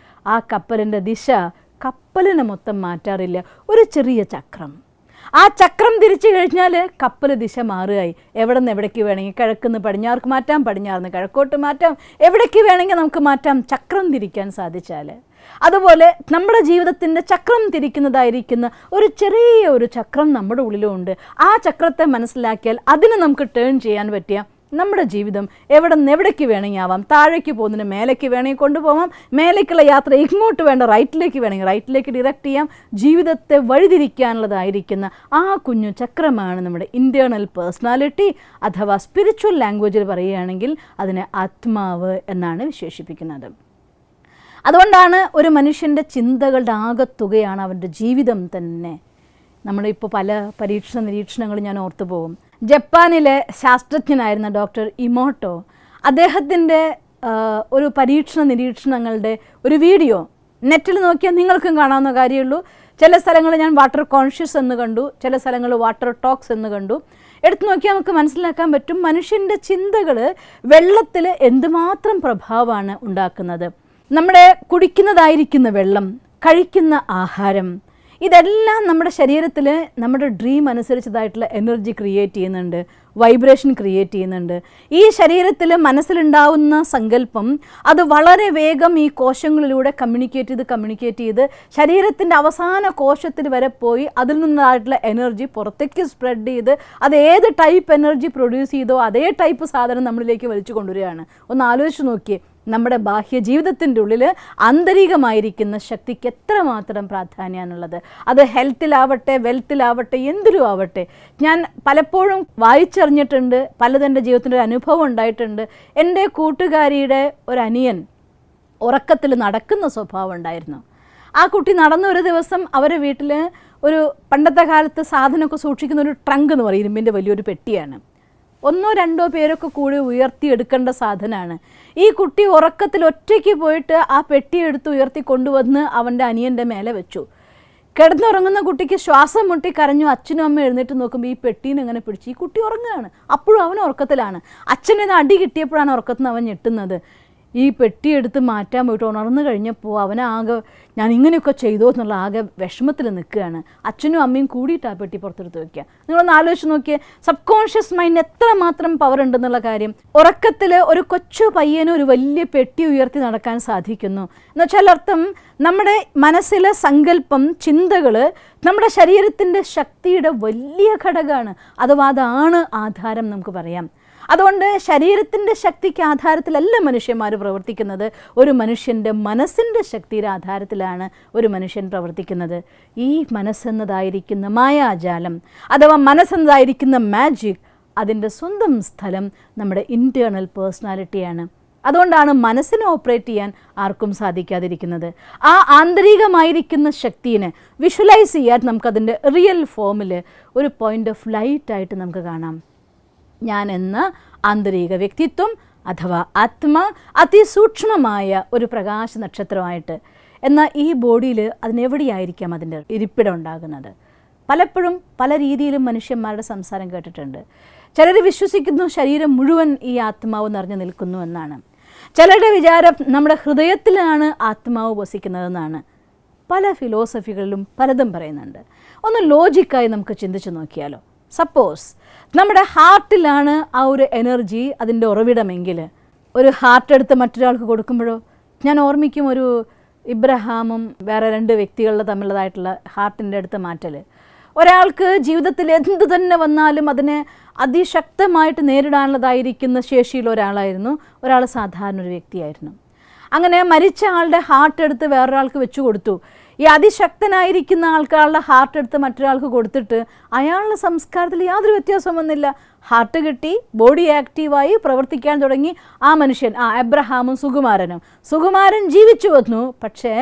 ആ കപ്പലിൻ്റെ ദിശ കപ്പലിനെ മൊത്തം മാറ്റാറില്ല, ഒരു ചെറിയ ചക്രം. ആ ചക്രം തിരിച്ചു കഴിഞ്ഞാൽ കപ്പൽ ദിശ മാറുകയായി. എവിടെ നിന്ന് എവിടേക്ക് വേണമെങ്കിൽ, കിഴക്കുന്ന് പടിഞ്ഞാർക്ക് മാറ്റാം, പടിഞ്ഞാറുന്ന് കിഴക്കോട്ട് മാറ്റാം, എവിടേക്ക് വേണമെങ്കിൽ നമുക്ക് മാറ്റാം, ചക്രം തിരിക്കാൻ സാധിച്ചാൽ. അതുപോലെ നമ്മുടെ ജീവിതത്തിൻ്റെ ചക്രം തിരിക്കുന്നതായിരിക്കുന്ന ഒരു ചെറിയ ചക്രം നമ്മുടെ ഉള്ളിലുമുണ്ട്. ആ ചക്രത്തെ മനസ്സിലാക്കിയാൽ അതിന് നമുക്ക് ടേൺ ചെയ്യാൻ പറ്റിയ നമ്മുടെ ജീവിതം എവിടെ നിന്ന് എവിടേക്ക് വേണമെങ്കിൽ ആവാം. താഴേക്ക് പോകുന്നതിന് മേലേക്ക് വേണമെങ്കിൽ കൊണ്ടുപോകാം, മേലേക്കുള്ള യാത്ര ഇങ്ങോട്ട് വേണ്ട റൈറ്റിലേക്ക് വേണമെങ്കിൽ റൈറ്റിലേക്ക് ഡിറക്റ്റ് ചെയ്യാം. ജീവിതത്തെ വഴിതിരിക്കാനുള്ളതായിരിക്കുന്ന ആ കുഞ്ഞു ചക്രമാണ് നമ്മുടെ ഇൻറ്റേർണൽ പേഴ്സണാലിറ്റി, അഥവാ സ്പിരിച്വൽ ലാംഗ്വേജിൽ പറയുകയാണെങ്കിൽ അതിനെ ആത്മാവ് എന്നാണ് വിശേഷിപ്പിക്കുന്നത്. അതുകൊണ്ടാണ് ഒരു മനുഷ്യൻ്റെ ചിന്തകളുടെ ആകത്തുകയാണ് അവൻ്റെ ജീവിതം തന്നെ. നമ്മളിപ്പോൾ പല പരീക്ഷണ നിരീക്ഷണങ്ങൾ ഞാൻ ഓർത്തു പോകും. ജപ്പാനിലെ ശാസ്ത്രജ്ഞനായിരുന്ന ഡോക്ടർ ഇമോട്ടോ, അദ്ദേഹത്തിൻ്റെ ഒരു പരീക്ഷണ നിരീക്ഷണങ്ങളുടെ ഒരു വീഡിയോ നെറ്റിൽ നോക്കിയാൽ നിങ്ങൾക്കും കാണാവുന്ന കാര്യമുള്ളൂ. ചില സ്ഥലങ്ങൾ ഞാൻ വാട്ടർ കോൺഷ്യസ് എന്ന് കണ്ടു, ചില സ്ഥലങ്ങൾ വാട്ടർ ടോക്സ് എന്ന് കണ്ടു. എടുത്തു നോക്കിയാൽ നമുക്ക് മനസ്സിലാക്കാൻ പറ്റും മനുഷ്യൻ്റെ ചിന്തകൾ വെള്ളത്തിൽ എന്തുമാത്രം പ്രഭാവമാണ് ഉണ്ടാക്കുന്നത്. നമ്മുടെ കുടിക്കുന്നതായിരിക്കുന്ന വെള്ളം, കഴിക്കുന്ന ആഹാരം, ഇതെല്ലാം നമ്മുടെ ശരീരത്തിൽ നമ്മുടെ ഡ്രീം അനുസരിച്ചതായിട്ടുള്ള എനർജി ക്രിയേറ്റ് ചെയ്യുന്നുണ്ട്, വൈബ്രേഷൻ ക്രിയേറ്റ് ചെയ്യുന്നുണ്ട്. ഈ ശരീരത്തിൽ മനസ്സിലുണ്ടാവുന്ന സങ്കല്പം അത് വളരെ വേഗം ഈ കോശങ്ങളിലൂടെ കമ്മ്യൂണിക്കേറ്റ് ചെയ്ത് ശരീരത്തിൻ്റെ അവസാന കോശത്തിൽ വരെ പോയി അതിൽ നിന്നായിട്ടുള്ള എനർജി പുറത്തേക്ക് സ്പ്രെഡ് ചെയ്ത് അത് ഏത് ടൈപ്പ് എനർജി പ്രൊഡ്യൂസ് ചെയ്തോ അതേ ടൈപ്പ് സാധനം നമ്മളിലേക്ക് വലിച്ചു കൊണ്ടുവരികയാണ്. ഒന്ന് ആലോചിച്ച് നോക്കിയേ, നമ്മുടെ ബാഹ്യ ജീവിതത്തിൻ്റെ ഉള്ളിൽ ആന്തരികമായിരിക്കുന്ന ശക്തിക്ക് എത്രമാത്രം പ്രാധാന്യമാണുള്ളത്. അത് ഹെൽത്തിലാവട്ടെ, വെൽത്തിലാവട്ടെ, എന്തിലും ആവട്ടെ. ഞാൻ പലപ്പോഴും വായിച്ചറിഞ്ഞിട്ടുണ്ട്, പലതെൻ്റെ ജീവിതത്തിൻ്റെ ഒരു അനുഭവം ഉണ്ടായിട്ടുണ്ട്. എൻ്റെ കൂട്ടുകാരിയുടെ ഒരു അനിയൻ ഉറക്കത്തിൽ നടക്കുന്ന സ്വഭാവം ഉണ്ടായിരുന്നു. ആ കുട്ടി നടന്ന ഒരു ദിവസം അവരുടെ വീട്ടിൽ ഒരു പണ്ടത്തെ കാലത്ത് സാധനമൊക്കെ സൂക്ഷിക്കുന്ന ഒരു ട്രങ്ക് എന്ന് പറയും, ഇരുമ്പിൻ്റെ വലിയൊരു പെട്ടിയാണ്. 1-2 പേരൊക്കെ കൂടി ഉയർത്തിയെടുക്കേണ്ട സാധനമാണ്. ഈ കുട്ടി ഉറക്കത്തിൽ ഒറ്റയ്ക്ക് പോയിട്ട് ആ പെട്ടിയെടുത്ത് ഉയർത്തി കൊണ്ടുവന്ന് അവൻ്റെ അനിയൻ്റെ മേലെ വെച്ചു. കിടന്നുറങ്ങുന്ന കുട്ടിക്ക് ശ്വാസം മുട്ടി കരഞ്ഞു. അച്ഛനും അമ്മ എഴുന്നേറ്റ് നോക്കുമ്പോൾ ഈ പെട്ടീനെ എങ്ങനെ പിടിച്ചു. ഈ കുട്ടി ഉറങ്ങുകയാണ്, അപ്പോഴും അവൻ ഉറക്കത്തിലാണ്. അച്ഛൻ്റെ അടി കിട്ടിയപ്പോഴാണ് ഉറക്കത്തിൽ നിന്ന് അവൻ ഞെട്ടുന്നത്. ഈ പെട്ടിയെടുത്ത് മാറ്റാൻ പോയിട്ട് ഉണർന്നു കഴിഞ്ഞപ്പോൾ അവനാകെ ഞാൻ ഇങ്ങനെയൊക്കെ ചെയ്തോ എന്നുള്ള ആകെ വിഷമത്തിൽ നിൽക്കുകയാണ്. അച്ഛനും അമ്മയും കൂടിയിട്ട് ആ പെട്ടി പുറത്തെടുത്ത് വയ്ക്കുക. നിങ്ങളൊന്ന് ആലോചിച്ച് നോക്കിയേ, സബ് കോൺഷ്യസ് മൈൻഡ് എത്രമാത്രം പവർ ഉണ്ടെന്നുള്ള കാര്യം. ഉറക്കത്തിൽ ഒരു കൊച്ചു പയ്യന് ഒരു വലിയ പെട്ടി ഉയർത്തി നടക്കാൻ സാധിക്കുന്നു എന്നുവെച്ചാൽ അർത്ഥം നമ്മുടെ മനസ്സിലെ സങ്കല്പം, ചിന്തകൾ നമ്മുടെ ശരീരത്തിൻ്റെ ശക്തിയുടെ വലിയ ഘടകമാണ്. അഥവാ അതാണ് ആധാരം നമുക്ക് പറയാം. അതുകൊണ്ട് ശരീരത്തിൻ്റെ ശക്തിക്ക് ആധാരത്തിലല്ല മനുഷ്യന്മാർ പ്രവർത്തിക്കുന്നത്. ഒരു മനുഷ്യൻ്റെ മനസ്സിൻ്റെ ശക്തിയുടെ ആധാരത്തിലാണ് ഒരു മനുഷ്യൻ പ്രവർത്തിക്കുന്നത്. ഈ മനസ്സെന്നതായിരിക്കുന്ന മായാജാലം അഥവാ മനസ്സെന്നതായിരിക്കുന്ന മാജിക്, അതിൻ്റെ സ്വന്തം സ്ഥലം നമ്മുടെ ഇൻറ്റേർണൽ പേഴ്സണാലിറ്റിയാണ്. അതുകൊണ്ടാണ് മനസ്സിനെ ഓപ്പറേറ്റ് ചെയ്യാൻ ആർക്കും സാധിക്കാതിരിക്കുന്നത്. ആ ആന്തരികമായിരിക്കുന്ന ശക്തിയെ വിഷ്വലൈസ് ചെയ്യാൻ നമുക്കതിൻ്റെ റിയൽ ഫോമിൽ ഒരു പോയിൻ്റ് ഓഫ് ലൈറ്റായിട്ട് നമുക്ക് കാണാം. ഞാൻ എന്ന ആന്തരിക വ്യക്തിത്വം അഥവാ ആത്മ അതിസൂക്ഷ്മമായ ഒരു പ്രകാശ നക്ഷത്രമായിട്ട്. എന്നാൽ ഈ ബോഡിയിൽ അതിനെവിടെയായിരിക്കാം അതിൻ്റെ ഇരിപ്പിടം ഉണ്ടാകുന്നത്? പലപ്പോഴും പല രീതിയിലും മനുഷ്യന്മാരുടെ സംസാരം കേട്ടിട്ടുണ്ട്. ചിലർ വിശ്വസിക്കുന്നു ശരീരം മുഴുവൻ ഈ ആത്മാവ് നിറഞ്ഞു നിൽക്കുന്നു എന്നാണ്. ചിലരുടെ വിചാരം നമ്മുടെ ഹൃദയത്തിലാണ് ആത്മാവ് വസിക്കുന്നതെന്നാണ്. പല ഫിലോസഫികളിലും പലതും പറയുന്നുണ്ട്. ഒന്ന് ലോജിക്കായി നമുക്ക് ചിന്തിച്ച് നോക്കിയാലോ. സപ്പോസ് നമ്മുടെ ഹാർട്ടിലാണ് ആ ഒരു എനർജി അതിൻ്റെ ഉറവിടമെങ്കിൽ ഒരു ഹാർട്ട് എടുത്ത് മറ്റൊരാൾക്ക് കൊടുക്കുമ്പോഴോ? ഞാൻ ഓർമ്മിക്കും ഒരു ഇബ്രഹാമും വേറെ 2 വ്യക്തികളുടെ തമ്മിലുള്ളതായിട്ടുള്ള ഹാർട്ടിൻ്റെ അടുത്ത് മാറ്റൽ. ഒരാൾക്ക് ജീവിതത്തിൽ എന്ത് തന്നെ വന്നാലും അതിനെ അതിശക്തമായിട്ട് നേരിടാനുള്ളതായിരിക്കുന്ന ശേഷിയുള്ള ഒരാളായിരുന്നു, ഒരാൾ സാധാരണ ഒരു വ്യക്തിയായിരുന്നു. അങ്ങനെ മരിച്ച ആളുടെ ഹാർട്ട് എടുത്ത് വേറൊരാൾക്ക് വെച്ചു കൊടുത്തു. ഈ അതിശക്തനായിരിക്കുന്ന ആൾക്കാരുടെ ഹാർട്ട് എടുത്ത് മറ്റൊരാൾക്ക് കൊടുത്തിട്ട് അയാളുടെ സംസ്കാരത്തിൽ യാതൊരു വ്യത്യാസവും വന്നില്ല. ഹാർട്ട് കിട്ടി, ബോഡി ആക്റ്റീവായി പ്രവർത്തിക്കാൻ തുടങ്ങി. ആ മനുഷ്യൻ, എബ്രഹാമും സുകുമാരൻ ജീവിച്ചു വന്നു. പക്ഷേ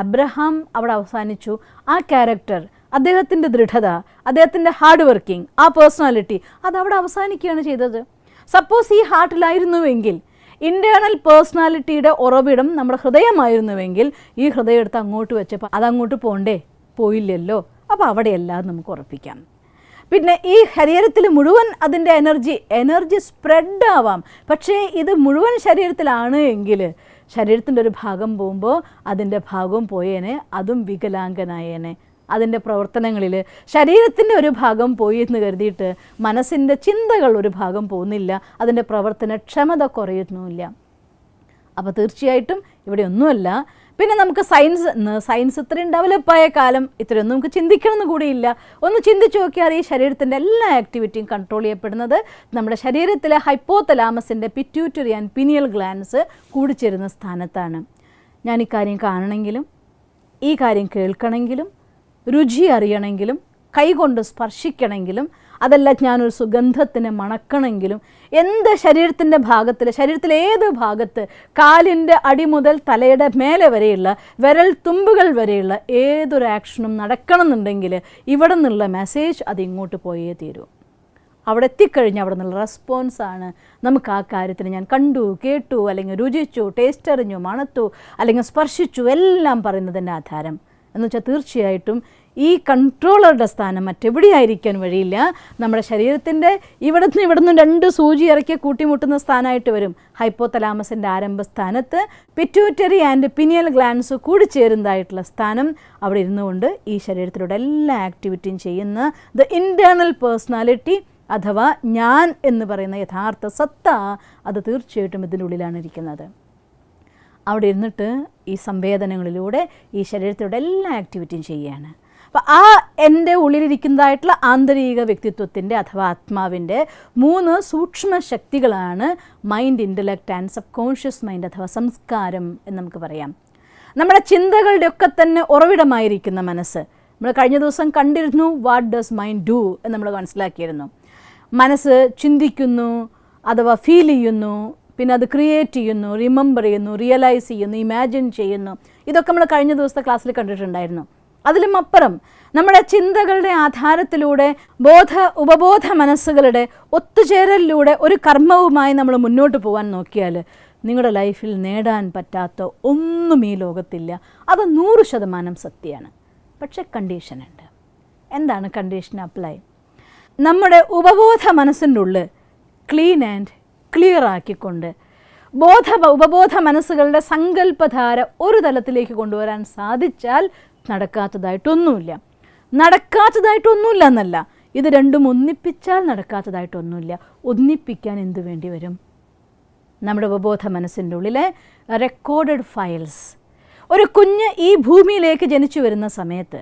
അബ്രഹാം അവിടെ അവസാനിച്ചു. ആ ക്യാരക്ടർ, അദ്ദേഹത്തിൻ്റെ ദൃഢത, അദ്ദേഹത്തിൻ്റെ ഹാർഡ് വർക്കിംഗ്, ആ പേഴ്സണാലിറ്റി അതവിടെ അവസാനിക്കുകയാണ് ചെയ്തത്. സപ്പോസ് ഈ ഹാർട്ടിലായിരുന്നുവെങ്കിൽ, ഇൻറ്റേർണൽ പേഴ്സണാലിറ്റിയുടെ ഉറവിടം നമ്മുടെ ഹൃദയമായിരുന്നുവെങ്കിൽ, ഈ ഹൃദയം എടുത്ത് അങ്ങോട്ട് വെച്ചപ്പോൾ അതങ്ങോട്ട് പോയില്ലല്ലോ. അപ്പോൾ അവിടെയെല്ലാം നമുക്ക് ഉറപ്പിക്കാം. പിന്നെ ഈ ശരീരത്തിൽ മുഴുവൻ അതിൻ്റെ എനർജി സ്പ്രെഡ് ആവാം. പക്ഷേ ഇത് മുഴുവൻ ശരീരത്തിലാണ് എങ്കിൽ ശരീരത്തിൻ്റെ ഒരു ഭാഗം പോകുമ്പോൾ അതിൻ്റെ ഭാഗവും പോയേനെ, അതും വികലാംഗനായേനെ. അതിൻ്റെ പ്രവർത്തനങ്ങളിൽ ശരീരത്തിൻ്റെ ഒരു ഭാഗം പോയി എന്ന് കരുതിയിട്ട് മനസ്സിൻ്റെ ചിന്തകൾ ഒരു ഭാഗം പോകുന്നില്ല, അതിൻ്റെ പ്രവർത്തനക്ഷമത കുറയുന്നുമില്ല. അപ്പോൾ തീർച്ചയായിട്ടും ഇവിടെ ഒന്നുമല്ല. പിന്നെ നമുക്ക് സയൻസ് ഇത്രയും ഡെവലപ്പായ കാലം ഇത്രയൊന്നും നമുക്ക് ചിന്തിക്കണമെന്ന് കൂടിയില്ല. ഒന്ന് ചിന്തിച്ച് നോക്കിയാൽ ഈ ശരീരത്തിൻ്റെ എല്ലാ ആക്ടിവിറ്റിയും കൺട്രോൾ ചെയ്യപ്പെടുന്നത് നമ്മുടെ ശരീരത്തിലെ ഹൈപ്പോതലാമസിൻ്റെ പിറ്റ്യൂട്ടറി ആൻഡ് പിനിയൽ ഗ്ലാൻസ് കൂടിച്ചേരുന്ന സ്ഥാനത്താണ്. ഞാൻ ഈ കാര്യം കാണണമെങ്കിലും, ഈ കാര്യം കേൾക്കണമെങ്കിലും, രുചി അറിയണമെങ്കിലും, കൈകൊണ്ട് സ്പർശിക്കണമെങ്കിലും, അതല്ല ഞാനൊരു സുഗന്ധത്തിനെ മണക്കണമെങ്കിലും, എന്ത് ശരീരത്തിൻ്റെ ഭാഗത്തിൽ, ശരീരത്തിലെ ഏത് ഭാഗത്ത്, കാലിൻ്റെ അടി മുതൽ തലയുടെ മേലെ വരെയുള്ള വിരൽ തുമ്പുകൾ വരെയുള്ള ഏതൊരു ആക്ഷനും നടക്കണമെന്നുണ്ടെങ്കിൽ ഇവിടെ നിന്നുള്ള മെസ്സേജ് അത് ഇങ്ങോട്ട് പോയേ തീരൂ. അവിടെ എത്തിക്കഴിഞ്ഞാൽ അവിടെ നിന്നുള്ള റെസ്പോൺസാണ് നമുക്ക് ആ കാര്യത്തിന് ഞാൻ കണ്ടു, കേട്ടു, അല്ലെങ്കിൽ രുചിച്ചു, ടേസ്റ്റ് അറിഞ്ഞു, മണത്തു, അല്ലെങ്കിൽ സ്പർശിച്ചു എല്ലാം പറയുന്നതിൻ്റെ ആധാരം. എന്നുവെച്ചാൽ തീർച്ചയായിട്ടും ഈ കൺട്രോളറുടെ സ്ഥാനം മറ്റെവിടെയായിരിക്കാൻ വഴിയില്ല. നമ്മുടെ ശരീരത്തിൻ്റെ ഇവിടുന്ന് 2 സൂചി ഇറക്കി കൂട്ടിമുട്ടുന്ന സ്ഥാനമായിട്ട് വരും. ഹൈപ്പോതലാമസിൻ്റെ ആരംഭ സ്ഥാനത്ത് പിറ്റ്യൂട്ടറി ആൻഡ് പിനിയൽ ഗ്ലാൻസ് കൂടിച്ചേരുന്നതായിട്ടുള്ള സ്ഥാനം അവിടെ ഇരുന്നുകൊണ്ട് ഈ ശരീരത്തിലൂടെ എല്ലാ ആക്ടിവിറ്റിയും ചെയ്യുന്ന ദ ഇൻറ്റേർണൽ പേഴ്സണാലിറ്റി അഥവാ ഞാൻ എന്ന് പറയുന്ന യഥാർത്ഥ സത്ത, അത് തീർച്ചയായിട്ടും ഇതിൻ്റെ ഉള്ളിലാണ് ഇരിക്കുന്നത്. അവിടെ ഇരുന്നിട്ട് ഈ സംവേദനങ്ങളിലൂടെ ഈ ശരീരത്തിലൂടെ എല്ലാ ആക്ടിവിറ്റിയും ചെയ്യുകയാണ്. അപ്പോൾ ആ എൻ്റെ ഉള്ളിലിരിക്കുന്നതായിട്ടുള്ള ആന്തരിക വ്യക്തിത്വത്തിൻ്റെ അഥവാ ആത്മാവിൻ്റെ 3 സൂക്ഷ്മ ശക്തികളാണ് mind, intellect and subconscious mind അഥവാ സംസ്കാരം എന്ന് നമുക്ക് പറയാം. നമ്മുടെ ചിന്തകളുടെ ഒക്കെ തന്നെ ഉറവിടമായിരിക്കുന്ന മനസ്സ്. നമ്മൾ കഴിഞ്ഞ ദിവസം കണ്ടിരുന്നു വാട്ട് ഡസ് മൈൻഡ് ഡു എന്ന് നമ്മൾ മനസ്സിലാക്കിയിരുന്നു. മനസ്സ് ചിന്തിക്കുന്നു അഥവാ ഫീൽ ചെയ്യുന്നു, പിന്നെ അത് ക്രിയേറ്റ് ചെയ്യുന്നു, റിമെമ്പർ ചെയ്യുന്നു, റിയലൈസ് ചെയ്യുന്നു, ഇമാജിൻ ചെയ്യുന്നു. ഇതൊക്കെ നമ്മൾ കഴിഞ്ഞ ദിവസത്തെ ക്ലാസ്സിൽ കണ്ടിട്ടുണ്ടായിരുന്നു. അതിലും അപ്പുറം നമ്മുടെ ചിന്തകളുടെ ആധാരത്തിലൂടെ ഉപബോധ മനസ്സുകളുടെ ഒത്തുചേരലിലൂടെ ഒരു കർമ്മവുമായി നമ്മൾ മുന്നോട്ട് പോകാൻ നോക്കിയാൽ നിങ്ങളുടെ ലൈഫിൽ നേടാൻ പറ്റാത്ത ഒന്നും ഈ ലോകത്തില്ല. അത് 100% സത്യമാണ്. പക്ഷെ കണ്ടീഷനുണ്ട്. എന്താണ് കണ്ടീഷൻ? അപ്ലൈ. നമ്മുടെ ഉപബോധ മനസ്സിൻ്റെ ഉള്ളിൽ ക്ലീൻ ആൻഡ് ക്ലിയർ ആക്കിക്കൊണ്ട് ഉപബോധ മനസ്സുകളുടെ സങ്കല്പധാര ഒരു തലത്തിലേക്ക് കൊണ്ടുവരാൻ സാധിച്ചാൽ നടക്കാത്തതായിട്ടൊന്നുമില്ല എന്നല്ല, ഇത് രണ്ടും ഒന്നിപ്പിച്ചാൽ നടക്കാത്തതായിട്ടൊന്നുമില്ല. ഒന്നിപ്പിക്കാൻ എന്തു വേണ്ടി വരും? നമ്മുടെ ഉപബോധ മനസ്സിൻ്റെ ഉള്ളിലെ റെക്കോർഡഡ് ഫയൽസ്. ഒരു കുഞ്ഞ് ഈ ഭൂമിയിലേക്ക് ജനിച്ചു വരുന്ന സമയത്ത്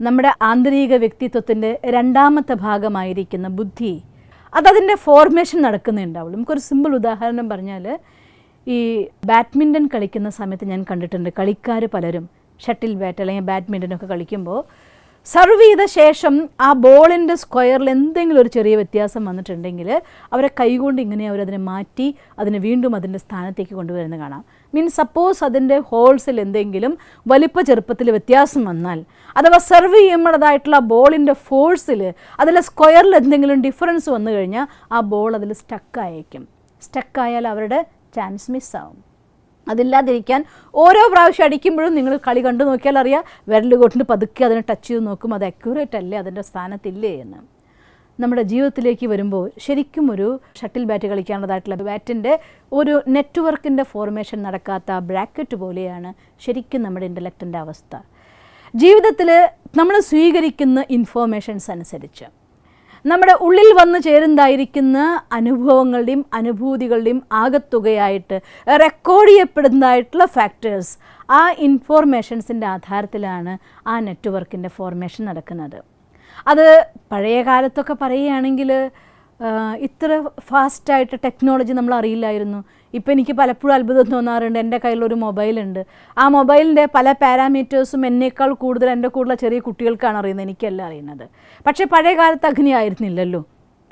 നമ്മുടെ ആന്തരിക വ്യക്തിത്വത്തിൻ്റെ 2ാമത്തെ ഭാഗമായിരിക്കുന്ന ബുദ്ധി അതതിൻ്റെ ഫോർമേഷൻ നടക്കുന്നുണ്ടാവുള്ളൂ. നമുക്കൊരു സിമ്പിൾ ഉദാഹരണം പറഞ്ഞാൽ, ഈ ബാഡ്മിൻ്റൺ കളിക്കുന്ന സമയത്ത് ഞാൻ കണ്ടിട്ടുണ്ട് കളിക്കാർ പലരും ഷട്ടിൽ ബാറ്റ് അല്ലെങ്കിൽ ബാഡ്മിൻ്റനൊക്കെ കളിക്കുമ്പോൾ സർവ് ചെയ്ത ശേഷം ആ ബോളിൻ്റെ സ്ക്വയറിൽ എന്തെങ്കിലും ഒരു ചെറിയ വ്യത്യാസം വന്നിട്ടുണ്ടെങ്കിൽ അവരെ കൈകൊണ്ട് ഇങ്ങനെ അവരതിനെ മാറ്റി അതിനെ വീണ്ടും അതിൻ്റെ സ്ഥാനത്തേക്ക് കൊണ്ടുവരുന്നത് കാണാം. മീൻസ് സപ്പോസ് അതിൻ്റെ ഹോൾസിൽ എന്തെങ്കിലും വലിപ്പ ചെറുപ്പത്തിൽ വ്യത്യാസം വന്നാൽ അഥവാ സർവ് ചെയ്യുമ്പോഴതായിട്ടുള്ള ബോളിൻ്റെ ഫോഴ്സിൽ അതിലെ സ്ക്വയറിൽ എന്തെങ്കിലും ഡിഫറൻസ് വന്നു കഴിഞ്ഞാൽ ആ ബോൾ അതിൽ സ്റ്റക്കായാൽ അവരുടെ ചാൻസ് മിസ്സാവും. അതില്ലാതിരിക്കാൻ ഓരോ പ്രാവശ്യം അടിക്കുമ്പോഴും നിങ്ങൾ കളി കണ്ടു നോക്കിയാൽ അറിയാം, വിരൽ കൊണ്ട് പതുക്കെ അതിനെ ടച്ച് ചെയ്ത് നോക്കും അത് അക്യൂറേറ്റ് അല്ലേ, അതിൻ്റെ സ്ഥാനത്തില്ലേ എന്ന്. നമ്മുടെ ജീവിതത്തിലേക്ക് വരുമ്പോൾ ശരിക്കും ഒരു ഷട്ടിൽ ബാറ്റ് കളിക്കാനുള്ളതായിട്ടുള്ള ബാറ്റിൻ്റെ ഒരു നെറ്റ്വർക്കിൻ്റെ ഫോർമേഷൻ നടക്കാത്ത ബ്രാക്കറ്റ് പോലെയാണ് ശരിക്കും നമ്മുടെ ഇൻ്റലക്റ്റിൻ്റെ അവസ്ഥ. ജീവിതത്തിൽ നമ്മൾ സ്വീകരിക്കുന്ന ഇൻഫോർമേഷൻസ് അനുസരിച്ച് നമ്മുടെ ഉള്ളിൽ വന്നു ചേരുന്നതായിരിക്കുന്ന അനുഭവങ്ങളുടെയും അനുഭൂതികളുടെയും ആകത്തുകയായിട്ട് റെക്കോർഡ് ചെയ്യപ്പെടുന്നതായിട്ടുള്ള ഫാക്ടേഴ്സ്, ആ ഇൻഫോർമേഷൻസിൻ്റെ ആധാരത്തിലാണ് ആ നെറ്റ്വർക്കിൻ്റെ ഫോർമേഷൻ നടക്കുന്നത്. അത് പഴയ കാലത്തൊക്കെ പറയുകയാണെങ്കിൽ ഇത്ര ഫാസ്റ്റായിട്ട് ടെക്നോളജി നമ്മൾ അറിയില്ലായിരുന്നു. ഇപ്പോൾ എനിക്ക് പലപ്പോഴും അത്ഭുതം തോന്നാറുണ്ട്. എൻ്റെ കയ്യിലൊരു മൊബൈലുണ്ട്. ആ മൊബൈലിൻ്റെ പല പാരാമീറ്റേഴ്സും എന്നേക്കാൾ കൂടുതൽ എൻ്റെ കൂടുതൽ ചെറിയ കുട്ടികൾക്കാണ് അറിയുന്നത്, എനിക്കല്ല അറിയുന്നത്. പക്ഷേ പഴയ കാലത്ത് അങ്ങനെയായിരുന്നില്ലല്ലോ.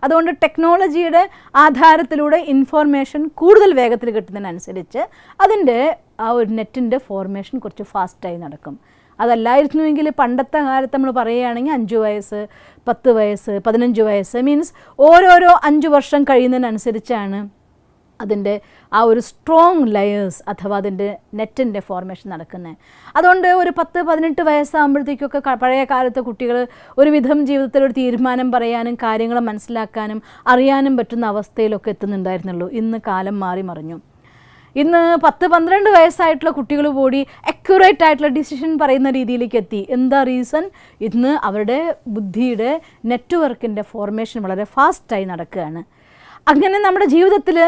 അതുകൊണ്ട് ടെക്നോളജിയുടെ ആധാരത്തിലൂടെ ഇൻഫോർമേഷൻ കൂടുതൽ വേഗത്തിൽ കിട്ടുന്നതിനനുസരിച്ച് അതിൻ്റെ ആ ഒരു നെറ്റിൻ്റെ ഫോർമേഷൻ കുറച്ച് ഫാസ്റ്റായി നടക്കും. അതല്ലായിരുന്നുവെങ്കിൽ പണ്ടത്തെ കാലത്ത് നമ്മൾ പറയുകയാണെങ്കിൽ 5 വയസ്സ്, 10 വയസ്സ്, 15 വയസ്സ്, മീൻസ് ഓരോരോ 5 വർഷം കഴിയുന്നതിനനുസരിച്ചാണ് അതിൻ്റെ ആ ഒരു സ്ട്രോങ് ലെയേഴ്സ് അഥവാ അതിൻ്റെ നെറ്റിൻ്റെ ഫോർമേഷൻ നടക്കുന്നത്. അതുകൊണ്ട് ഒരു 10-18 വയസ്സാകുമ്പോഴത്തേക്കൊക്കെ പഴയ കാലത്തെ കുട്ടികൾ ഒരുവിധം ജീവിതത്തിൽ ഒരു തീരുമാനം പറയാനും കാര്യങ്ങൾ മനസ്സിലാക്കാനും അറിയാനും പറ്റുന്ന അവസ്ഥയിലൊക്കെ എത്തുന്നുണ്ടായിരുന്നുള്ളൂ. ഇന്ന് കാലം മാറി മറിഞ്ഞു. ഇന്ന് 10-12 വയസ്സായിട്ടുള്ള കുട്ടികൾ കൂടി അക്യുറേറ്റ് ആയിട്ടുള്ള ഡിസിഷൻ പറയുന്ന രീതിയിലേക്ക് എത്തി. എന്താ റീസൺ? ഇന്ന് അവരുടെ ബുദ്ധിയുടെ നെറ്റ്വർക്കിൻ്റെ ഫോർമേഷൻ വളരെ ഫാസ്റ്റായി നടക്കുകയാണ്. അങ്ങനെ നമ്മുടെ ജീവിതത്തിൽ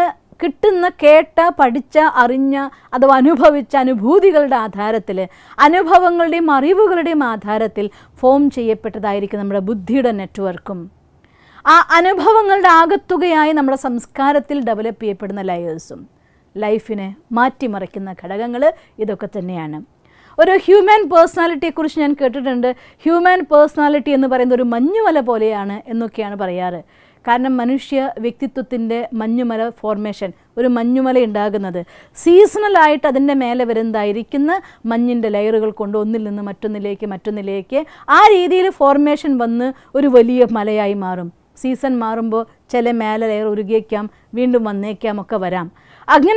കിട്ടുന്ന കേട്ട, പഠിച്ച, അറിഞ്ഞ അഥവാ അനുഭവിച്ച അനുഭൂതികളുടെ ആധാരത്തിൽ, അനുഭവങ്ങളുടെയും അറിവുകളുടെയും ആധാരത്തിൽ ഫോം ചെയ്യപ്പെട്ടതായിരിക്കും നമ്മുടെ ബുദ്ധിയുടെ നെറ്റ്വർക്കും ആ അനുഭവങ്ങളുടെ ആകത്തുകയായി നമ്മുടെ സംസ്കാരത്തിൽ ഡെവലപ്പ് ചെയ്യപ്പെടുന്ന ലെയേഴ്സും. ലൈഫിനെ മാറ്റിമറിക്കുന്ന ഘടകങ്ങൾ ഇതൊക്കെ തന്നെയാണ്. ഒരു ഹ്യൂമൻ പേഴ്സണാലിറ്റിയെക്കുറിച്ച് ഞാൻ കേട്ടിട്ടുണ്ട്. ഹ്യൂമൻ പേഴ്സണാലിറ്റി എന്ന് പറയുന്നത് ഒരു മഞ്ഞുമല പോലെയാണ് എന്നൊക്കെയാണ് പറയാറ്. കാരണം മനുഷ്യ വ്യക്തിത്വത്തിൻ്റെ മഞ്ഞുമല ഫോർമേഷൻ, ഒരു മഞ്ഞുമല ഉണ്ടാകുന്നത് സീസണലായിട്ട് അതിൻ്റെ മേലെ വരുന്നതായിരിക്കുന്ന മഞ്ഞിൻ്റെ ലെയറുകൾ കൊണ്ട് ഒന്നിൽ നിന്ന് മറ്റൊന്നിലേക്ക് ആ രീതിയിൽ ഫോർമേഷൻ വന്ന് ഒരു വലിയ മലയായി മാറും. സീസൺ മാറുമ്പോൾ ചില മേലെ ലെയർ ഉരുകിയേക്കാം, വീണ്ടും വന്നേക്കാം, ഒക്കെ വരാം.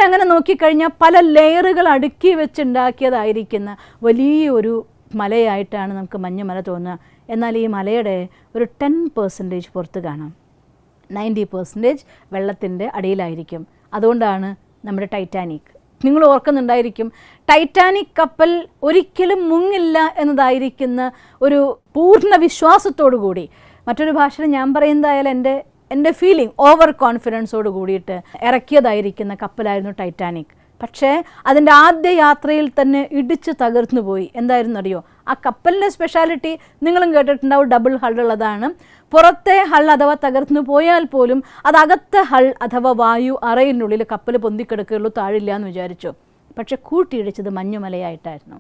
അങ്ങനെ നോക്കിക്കഴിഞ്ഞാൽ പല ലെയറുകൾ അടുക്കി വെച്ചുണ്ടാക്കിയതായിരിക്കുന്ന വലിയൊരു മലയായിട്ടാണ് നമുക്ക് മഞ്ഞുമല തോന്നുക. എന്നാൽ ഈ മലയുടെ ഒരു 10% പുറത്ത് കാണാം, 90% വെള്ളത്തിൻ്റെ അടിയിലായിരിക്കും. അതുകൊണ്ടാണ് നമ്മുടെ ടൈറ്റാനിക്, നിങ്ങൾ ഓർക്കുന്നുണ്ടായിരിക്കും, ടൈറ്റാനിക് കപ്പൽ ഒരിക്കലും മുങ്ങില്ല എന്നതായിരിക്കുന്ന ഒരു പൂർണ്ണ വിശ്വാസത്തോടു കൂടി, മറ്റൊരു ഭാഷയിൽ ഞാൻ പറയുന്നതായാലും എൻ്റെ ഫീലിംഗ് ഓവർ കോൺഫിഡൻസോട് കൂടിയിട്ട് ഇറക്കിയതായിരിക്കുന്ന കപ്പലായിരുന്നു ടൈറ്റാനിക്. പക്ഷേ അതിൻ്റെ ആദ്യ യാത്രയിൽ തന്നെ ഇടിച്ച് തകർന്നു പോയി. എന്തായിരുന്നു അറിയോ? ആ കപ്പലിൻ്റെ സ്പെഷ്യാലിറ്റി നിങ്ങളും കേട്ടിട്ടുണ്ടാവും, ഡബിൾ ഹള്ളുള്ളതാണ്. പുറത്തെ ഹൾ അഥവാ തകർന്നു പോയാൽ പോലും അതകത്തെ ഹൾ അഥവാ വായു അറയിനുള്ളിൽ കപ്പൽ പൊന്തിക്കിടക്കുകയുള്ളൂ, താഴില്ല എന്ന് വിചാരിച്ചു. പക്ഷെ കൂട്ടിയിടിച്ചത് മഞ്ഞുമലയായിട്ടായിരുന്നു.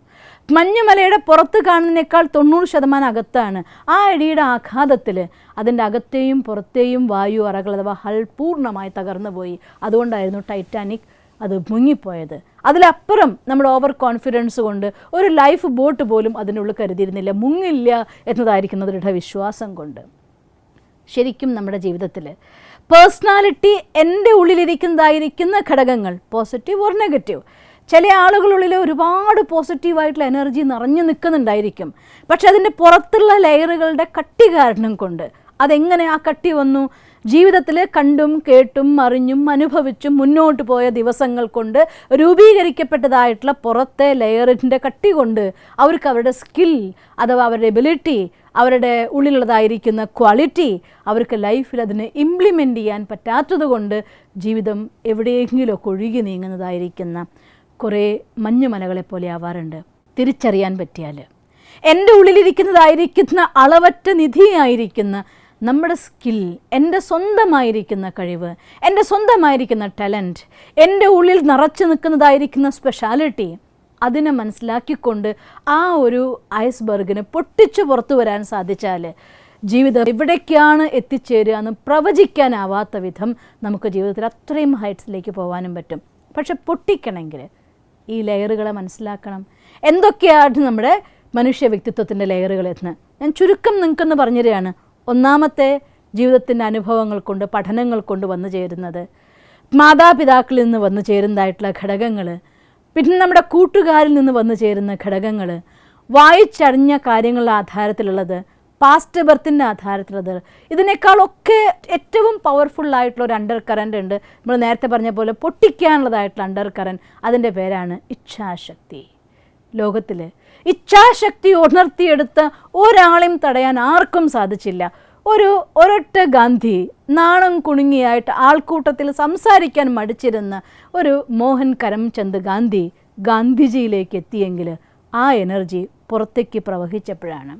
മഞ്ഞുമലയുടെ പുറത്ത് കാണുന്നതിനേക്കാൾ 90% അകത്താണ്. ആ ഇടിയുടെ ആഘാതത്തിൽ അതിൻ്റെ അകത്തെയും പുറത്തെയും വായു അറകൾ അഥവാ ഹൾ പൂർണ്ണമായി തകർന്നു പോയി. അതുകൊണ്ടായിരുന്നു ടൈറ്റാനിക് അത് മുങ്ങിപ്പോയത്. അതിലപ്പുറം നമ്മുടെ ഓവർ കോൺഫിഡൻസ് കൊണ്ട് ഒരു ലൈഫ് ബോട്ട് പോലും അതിനുള്ളിൽ കരുതിയിരുന്നില്ല. മുങ്ങില്ല എന്നതായിരിക്കുന്നത് ദൃഢവിശ്വാസം കൊണ്ട്. ശരിക്കും നമ്മുടെ ജീവിതത്തിൽ പേഴ്സണാലിറ്റി എൻ്റെ ഉള്ളിലിരിക്കുന്നതായിരിക്കുന്ന ഘടകങ്ങൾ പോസിറ്റീവ് ഓർ നെഗറ്റീവ്. ചില ആളുകളുള്ളിൽ ഒരുപാട് പോസിറ്റീവായിട്ടുള്ള എനർജി നിറഞ്ഞു നിൽക്കുന്നുണ്ടായിരിക്കും. പക്ഷെ അതിൻ്റെ പുറത്തുള്ള ലെയറുകളുടെ കട്ടി കാരണം കൊണ്ട് അതെങ്ങനെ ആ കട്ടി വന്നു? ജീവിതത്തിൽ കണ്ടും കേട്ടും അറിഞ്ഞും അനുഭവിച്ചും മുന്നോട്ട് പോയ ദിവസങ്ങൾ കൊണ്ട് രൂപീകരിക്കപ്പെട്ടതായിട്ടുള്ള പുറത്തെ ലെയറിൻ്റെ കട്ടി കൊണ്ട് അവർക്ക് അവരുടെ സ്കിൽ അഥവാ അവരുടെ എബിലിറ്റി, അവരുടെ ഉള്ളിലുള്ളതായിരിക്കുന്ന ക്വാളിറ്റി അവർക്ക് ലൈഫിൽ അതിനെ ഇംപ്ലിമെൻ്റ് ചെയ്യാൻ പറ്റാത്തത് കൊണ്ട് ജീവിതം എവിടെയെങ്കിലുമൊക്കെ ഒഴുകി നീങ്ങുന്നതായിരിക്കുന്ന കുറേ മഞ്ഞുമലകളെപ്പോലെ ആവാറുണ്ട്. തിരിച്ചറിയാൻ പറ്റിയാൽ എൻ്റെ ഉള്ളിലിരിക്കുന്നതായിരിക്കുന്ന അളവറ്റ നിധിയായിരിക്കുന്ന നമ്മുടെ സ്കിൽ, എൻ്റെ സ്വന്തമായിരിക്കുന്ന കഴിവ്, എൻ്റെ സ്വന്തമായിരിക്കുന്ന ടാലൻറ്റ്, എൻ്റെ ഉള്ളിൽ നിറച്ചു നിൽക്കുന്നതായിരിക്കുന്ന സ്പെഷ്യാലിറ്റി, അതിനെ മനസ്സിലാക്കിക്കൊണ്ട് ആ ഒരു ഐസ്ബർഗിന് പൊട്ടിച്ചു പുറത്തു വരാൻ സാധിച്ചാൽ ജീവിതം എവിടേക്കാണ് എത്തിച്ചേരുക എന്ന് പ്രവചിക്കാനാവാത്ത വിധം നമുക്ക് ജീവിതത്തിൽ അത്രയും ഹൈറ്റ്സിലേക്ക് പോകാനും പറ്റും. പക്ഷെ പൊട്ടിക്കണമെങ്കിൽ ഈ ലെയറുകളെ മനസ്സിലാക്കണം. എന്തൊക്കെയാണ് നമ്മുടെ മനുഷ്യ വ്യക്തിത്വത്തിൻ്റെ ലെയറുകൾ എന്ന് ഞാൻ ചുരുക്കം നിങ്ങൾക്കെന്ന് പറഞ്ഞു തരികയാണ്. ഒന്നാമത്തെ, ജീവിതത്തിൻ്റെ അനുഭവങ്ങൾ കൊണ്ട് പഠനങ്ങൾ കൊണ്ട് വന്നു ചേരുന്നത്, മാതാപിതാക്കളിൽ നിന്ന് വന്നു ചേരുന്നതായിട്ടുള്ള ഘടകങ്ങൾ, പിന്നെ നമ്മുടെ കൂട്ടുകാരിൽ നിന്ന് വന്നു ചേരുന്ന ഘടകങ്ങൾ, വായിച്ചറിഞ്ഞ കാര്യങ്ങളുടെ ആധാരത്തിലുള്ളത്, പാസ്റ്റ് ബർത്തിൻ്റെ ആധാരത്തിലുള്ളത്. ഇതിനേക്കാളൊക്കെ ഏറ്റവും പവർഫുള്ളായിട്ടുള്ള ഒരു അണ്ടർ കറൻ്റ് ഉണ്ട്. നമ്മൾ നേരത്തെ പറഞ്ഞ പോലെ പൊട്ടിക്കാനുള്ളതായിട്ടുള്ള അണ്ടർ കറൻറ്റ്. അതിൻ്റെ പേരാണ് ഇച്ഛാശക്തി. ലോകത്തിൽ ഇച്ഛാശക്തി ഉണർത്തിയെടുത്ത ഒരാളെയും തടയാൻ ആർക്കും സാധിച്ചില്ല. ഒരൊറ്റ ഗാന്ധി നാണം കുണുങ്ങിയായിട്ട് ആൾക്കൂട്ടത്തിൽ സംസാരിക്കാൻ മടിച്ചിരുന്ന ഒരു മോഹൻ കരംചന്ദ് ഗാന്ധിജിയിലേക്ക് എത്തിയെങ്കിൽ ആ എനർജി പുറത്തേക്ക് പ്രവഹിച്ചപ്പോഴാണ്.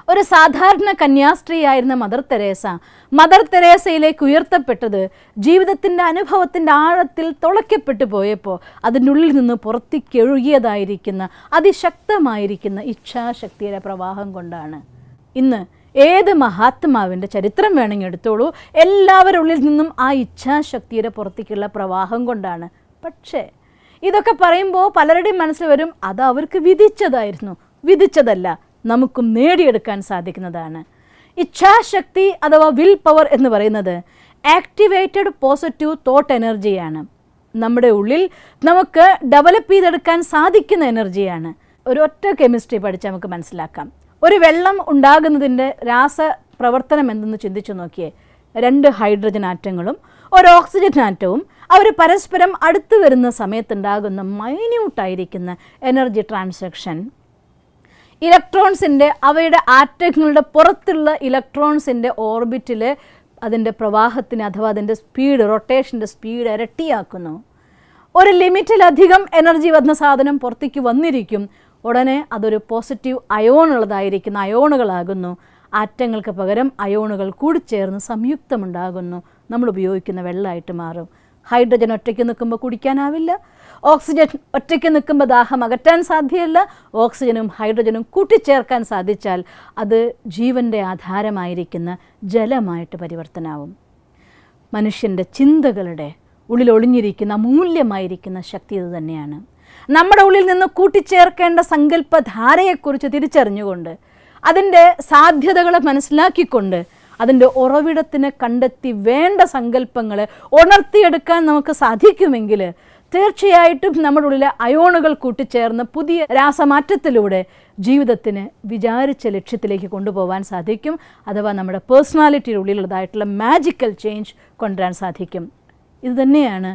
ഒരു സാധാരണ കന്യാസ്ത്രീയായിരുന്ന മദർ തെരേസയിലേക്ക് ഉയർത്തപ്പെട്ടത് ജീവിതത്തിൻ്റെ അനുഭവത്തിൻ്റെ ആഴത്തിൽ തുളയ്ക്കപ്പെട്ടു പോയപ്പോൾ അതിൻ്റെ ഉള്ളിൽ നിന്ന് പുറത്തേക്ക് ഒഴുകിയതായിരിക്കുന്ന അതിശക്തമായിരിക്കുന്ന ഇച്ഛാശക്തിയുടെ പ്രവാഹം കൊണ്ടാണ്. ഇന്ന് ഏത് മഹാത്മാവിൻ്റെ ചരിത്രം വേണമെങ്കിൽ എടുത്തോളൂ, എല്ലാവരുടെ ഉള്ളിൽ നിന്നും ആ ഇച്ഛാശക്തിയുടെ പുറത്തേക്കുള്ള പ്രവാഹം കൊണ്ടാണ്. പക്ഷേ ഇതൊക്കെ പറയുമ്പോൾ പലരുടെയും മനസ്സിൽ വരും, അത് അവർക്ക് വിധിച്ചതായിരുന്നു. വിധിച്ചതല്ല, നമുക്കും നേടിയെടുക്കാൻ സാധിക്കുന്നതാണ്. ഇച്ഛാശക്തി അഥവാ വിൽ പവർ എന്ന് പറയുന്നത് ആക്ടിവേറ്റഡ് പോസിറ്റീവ് തോട്ട് എനർജിയാണ്. നമ്മുടെ ഉള്ളിൽ നമുക്ക് ഡെവലപ്പ് ചെയ്തെടുക്കാൻ സാധിക്കുന്ന എനർജിയാണ്. ഒരൊറ്റ കെമിസ്ട്രി പഠിച്ചാൽ നമുക്ക് മനസ്സിലാക്കാം. ഒരു വെള്ളം ഉണ്ടാകുന്നതിൻ്റെ രാസപ്രവർത്തനം എന്തെന്ന് ചിന്തിച്ചു നോക്കിയേ. 2 ഹൈഡ്രജൻ ആറ്റങ്ങളും ഒരു ഓക്സിജൻ ആറ്റവും അവർ പരസ്പരം അടുത്ത് വരുന്ന സമയത്തുണ്ടാകുന്ന മൈന്യൂട്ടായിരിക്കുന്ന എനർജി ട്രാൻസാക്ഷൻ, ഇലക്ട്രോൺസിൻ്റെ അവയുടെ ആറ്റങ്ങളുടെ പുറത്തുള്ള ഇലക്ട്രോൺസിൻ്റെ ഓർബിറ്റിൽ അതിൻ്റെ പ്രവാഹത്തിന് അഥവാ അതിൻ്റെ സ്പീഡ്, റൊട്ടേഷൻ്റെ സ്പീഡ് ഇരട്ടിയാക്കുന്നു. ഒരു ലിമിറ്റിലധികം എനർജി വന്ന സാധനം പുറത്തേക്ക് വന്നിരിക്കും. ഉടനെ അതൊരു പോസിറ്റീവ് അയോണുള്ളതായിരിക്കുന്ന അയോണുകളാകുന്നു. ആറ്റങ്ങൾക്ക് പകരം അയോണുകൾ കൂടിച്ചേർന്ന് സംയുക്തമുണ്ടാകുന്നു. നമ്മൾ ഉപയോഗിക്കുന്ന വെള്ളമായിട്ട് മാറും. ഹൈഡ്രജൻ ഒറ്റയ്ക്ക് നിൽക്കുമ്പോൾ കുടിക്കാനാവില്ല. ഓക്സിജൻ ഒറ്റയ്ക്ക് നിൽക്കുമ്പോൾ ദാഹം അകറ്റാൻ സാധ്യമല്ല. ഓക്സിജനും ഹൈഡ്രജനും കൂട്ടിച്ചേർക്കാൻ സാധിച്ചാൽ അത് ജീവൻ്റെ ആധാരമായിരിക്കുന്ന ജലമായിട്ട് പരിവർത്തനാവും. മനുഷ്യൻ്റെ ചിന്തകളുടെ ഉള്ളിൽ ഒളിഞ്ഞിരിക്കുന്ന അമൂല്യമായിരിക്കുന്ന ശക്തി ഇത് തന്നെയാണ്. നമ്മുടെ ഉള്ളിൽ നിന്ന് കൂട്ടിച്ചേർക്കേണ്ട സങ്കല്പധാരയെക്കുറിച്ച് തിരിച്ചറിഞ്ഞുകൊണ്ട് അതിൻ്റെ സാധ്യതകളെ മനസ്സിലാക്കിക്കൊണ്ട് അതിൻ്റെ ഉറവിടത്തിനെ കണ്ടെത്തി വേണ്ട സങ്കല്പങ്ങളെ ഉണർത്തിയെടുക്കാൻ നമുക്ക് സാധിക്കുമെങ്കിൽ തീർച്ചയായിട്ടും നമ്മുടെ ഉള്ളിലെ അയോണുകൾ കൂട്ടിച്ചേർന്ന് പുതിയ രാസമാറ്റത്തിലൂടെ ജീവിതത്തിന് വിചാരിച്ച ലക്ഷ്യത്തിലേക്ക് കൊണ്ടുപോകാൻ സാധിക്കും. അഥവാ നമ്മുടെ പേഴ്സണാലിറ്റിയുടെ ഉള്ളിലുള്ളതായിട്ടുള്ള മാജിക്കൽ ചേഞ്ച് കൊണ്ടുവരാൻ സാധിക്കും. ഇത് തന്നെയാണ്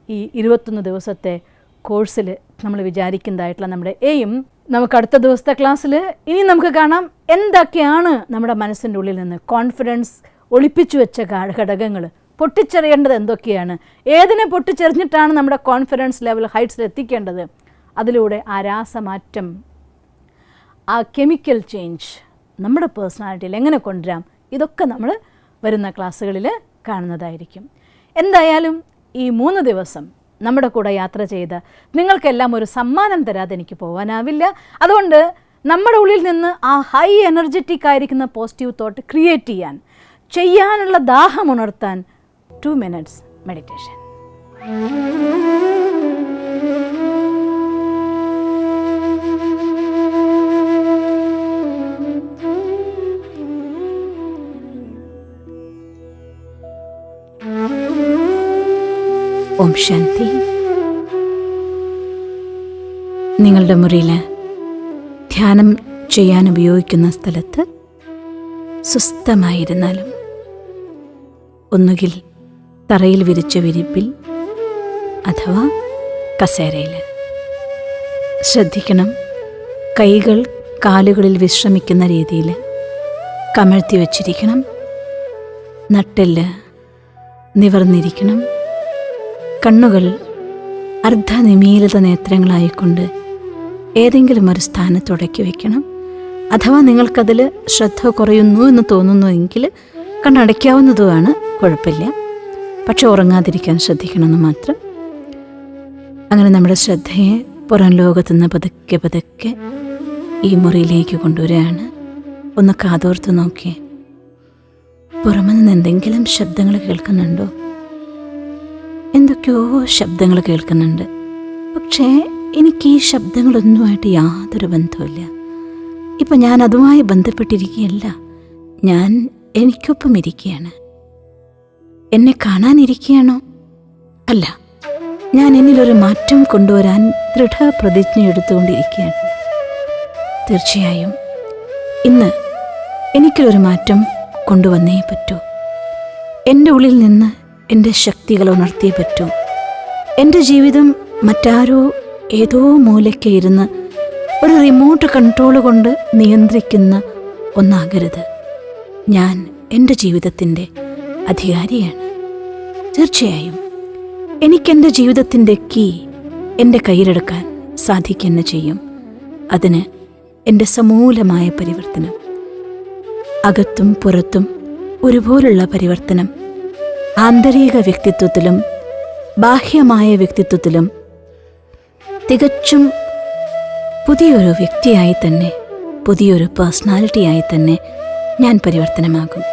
ഈ 21 ദിവസത്തെ കോഴ്സിൽ നമ്മൾ വിചാരിക്കുന്നതായിട്ടുള്ള നമ്മുടെ എയിം. നമുക്ക് അടുത്ത ദിവസത്തെ ക്ലാസ്സിൽ ഇനി നമുക്ക് കാണാം എന്തൊക്കെയാണ് നമ്മുടെ മനസ്സിൻ്റെ ഉള്ളിൽ നിന്ന് കോൺഫിഡൻസ് ഒളിപ്പിച്ചു വെച്ച ഘടകങ്ങൾ, പൊട്ടിച്ചെറിയേണ്ടത് എന്തൊക്കെയാണ്, ഏതിനെ പൊട്ടിച്ചെറിഞ്ഞിട്ടാണ് നമ്മുടെ കോൺഫിഡൻസ് ലെവൽ ഹൈറ്റ്സിൽ എത്തിക്കേണ്ടത്. അതിലൂടെ ആ രാസമാറ്റം ആ കെമിക്കൽ ചേഞ്ച് നമ്മുടെ പേഴ്സണാലിറ്റിയിൽ എങ്ങനെ കൊണ്ടുവരാം, ഇതൊക്കെ നമ്മൾ വരുന്ന ക്ലാസ്സുകളിൽ കാണുന്നതായിരിക്കും. എന്തായാലും ഈ 3 ദിവസം നമ്മുടെ കൂടെ യാത്ര ചെയ്ത് നിങ്ങൾക്കെല്ലാം ഒരു സമ്മാനം തരാതെ എനിക്ക് പോകാനാവില്ല. അതുകൊണ്ട് നമ്മുടെ ഉള്ളിൽ നിന്ന് ആ ഹൈ എനർജറ്റിക് ആയിരിക്കുന്ന പോസിറ്റീവ് തോട്ട് ക്രിയേറ്റ് ചെയ്യാനുള്ള ദാഹം ഉണർത്താൻ 2 minutes മെഡിറ്റേഷൻ. ഓം ശാന്തി. നിങ്ങളുടെ മുറിയിൽ ധ്യാനം ചെയ്യാൻ ഉപയോഗിക്കുന്ന സ്ഥലത്ത് സ്വസ്ഥമായിരുന്നാലും ഒന്നുകിൽ തറയിൽ വിരിച്ച വിരിപ്പിൽ അഥവാ കസേരയിൽ. ശ്രദ്ധിക്കണം, കൈകൾ കാലുകളിൽ വിശ്രമിക്കുന്ന രീതിയിൽ കമഴ്ത്തി വച്ചിരിക്കണം. നട്ടെല്ല് നിവർന്നിരിക്കണം. കണ്ണുകൾ അർദ്ധനിമീലിത നേത്രങ്ങളായിക്കൊണ്ട് ഏതെങ്കിലും ഒരു സ്ഥാനത്ത് ഉടക്കി വയ്ക്കണം. അഥവാ നിങ്ങൾക്കതിൽ ശ്രദ്ധ കുറയുന്നു എന്ന് തോന്നുന്നുവെങ്കിൽ കണ്ണടയ്ക്കാവുന്നതുമാണ്, കുഴപ്പമില്ല. പക്ഷെ ഉറങ്ങാതിരിക്കാൻ ശ്രദ്ധിക്കണമെന്ന് മാത്രം. അങ്ങനെ നമ്മുടെ ശ്രദ്ധയെ പുറം ലോകത്തുനിന്ന് പതുക്കെ പതുക്കെ ഈ മുറിയിലേക്ക് കൊണ്ടുവരികയാണ്. ഒന്ന് കാതോർത്ത് നോക്കിയേ. പുറമെ നിന്ന് എന്തെങ്കിലും ശബ്ദങ്ങൾ കേൾക്കുന്നുണ്ടോ? എന്തൊക്കെയോ ശബ്ദങ്ങൾ കേൾക്കുന്നുണ്ട്. പക്ഷേ എനിക്ക് ഈ ശബ്ദങ്ങളൊന്നുമായിട്ട് യാതൊരു ബന്ധവുമില്ല. ഇപ്പം ഞാൻ അതുമായി ബന്ധപ്പെട്ടിരിക്കുകയല്ല, ഞാൻ എനിക്കൊപ്പം ഇരിക്കുകയാണ്. എന്നെ കാണാനിരിക്കുകയാണോ? അല്ല, ഞാൻ എന്നിലൊരു മാറ്റം കൊണ്ടുവരാൻ ദൃഢപ്രതിജ്ഞ എടുത്തുകൊണ്ടിരിക്കുകയാണ്. തീർച്ചയായും ഇന്ന് എനിക്കൊരു മാറ്റം കൊണ്ടുവന്നേ പറ്റൂ. എൻ്റെ ഉള്ളിൽ നിന്ന് എൻ്റെ ശക്തികൾ ഉണർത്തിയേ പറ്റൂ. എൻ്റെ ജീവിതം മറ്റാരോ ഏതോ മൂലയ്ക്ക് ഇരുന്ന് ഒരു റിമോട്ട് കൺട്രോൾ കൊണ്ട് നിയന്ത്രിക്കുന്ന ഒന്നാകരുത്. ഞാൻ എൻ്റെ ജീവിതത്തിൻ്റെ അധികാരിയാണ്. തീർച്ചയായും എനിക്കെൻ്റെ ജീവിതത്തിൻ്റെ കീ എൻ്റെ കയ്യിലെടുക്കാൻ സാധിക്കുക ചെയ്യും. അതിന് എൻ്റെ സമൂലമായ പരിവർത്തനം, അകത്തും പുറത്തും ഒരുപോലുള്ള പരിവർത്തനം, ആന്തരിക വ്യക്തിത്വത്തിലും ബാഹ്യമായ വ്യക്തിത്വത്തിലും തികച്ചും പുതിയൊരു വ്യക്തിയായി തന്നെ, പുതിയൊരു പേഴ്സണാലിറ്റിയായി തന്നെ ഞാൻ പരിവർത്തനമാകും.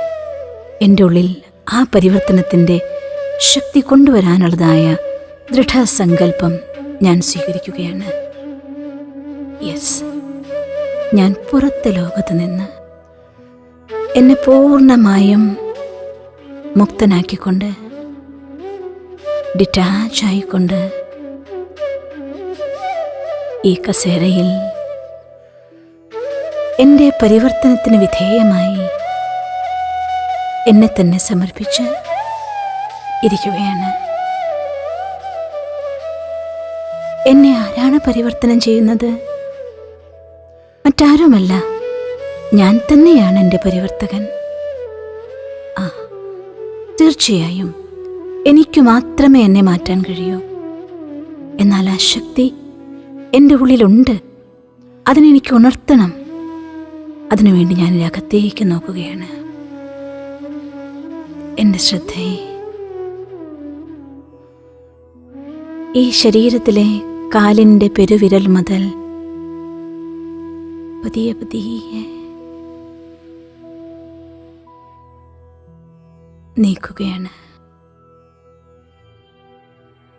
എൻ്റെ ഉള്ളിൽ ആ പരിവർത്തനത്തിൻ്റെ ശക്തി കൊണ്ടുവരാനുള്ളതായ ദൃഢസങ്കല്പം ഞാൻ സ്വീകരിക്കുകയാണ്. യെസ്, ഞാൻ പുറത്തെ ലോകത്ത് നിന്ന് എന്നെ പൂർണ്ണമായും മുക്തനാക്കിക്കൊണ്ട്, ഡിറ്റാച്ചായിക്കൊണ്ട് ഈ കസേരയിൽ എൻ്റെ പരിവർത്തനത്തിന് വിധേയമായി എന്നെ തന്നെ സമർപ്പിച്ച് ഇരിക്കുകയാണ്. എന്നെ ആരാണ് പരിവർത്തനം ചെയ്യുന്നത്? മറ്റാരുമല്ല, ഞാൻ തന്നെയാണ് എൻ്റെ പരിവർത്തകൻ. തീർച്ചയായും എനിക്ക് മാത്രമേ എന്നെ മാറ്റാൻ കഴിയൂ. എന്നാൽ ആ ശക്തി എൻ്റെ ഉള്ളിലുണ്ട്. അതിനെനിക്ക് ഉണർത്തണം. അതിനുവേണ്ടി ഞാൻ അകത്തേക്ക് നോക്കുകയാണ്. എൻ്റെ ശ്രദ്ധയെ ഈ ശരീരത്തിലെ കാലിൻ്റെ പെരുവിരൽ മുതൽ പതിയെ പതിയെ നീക്കുകയാണ്.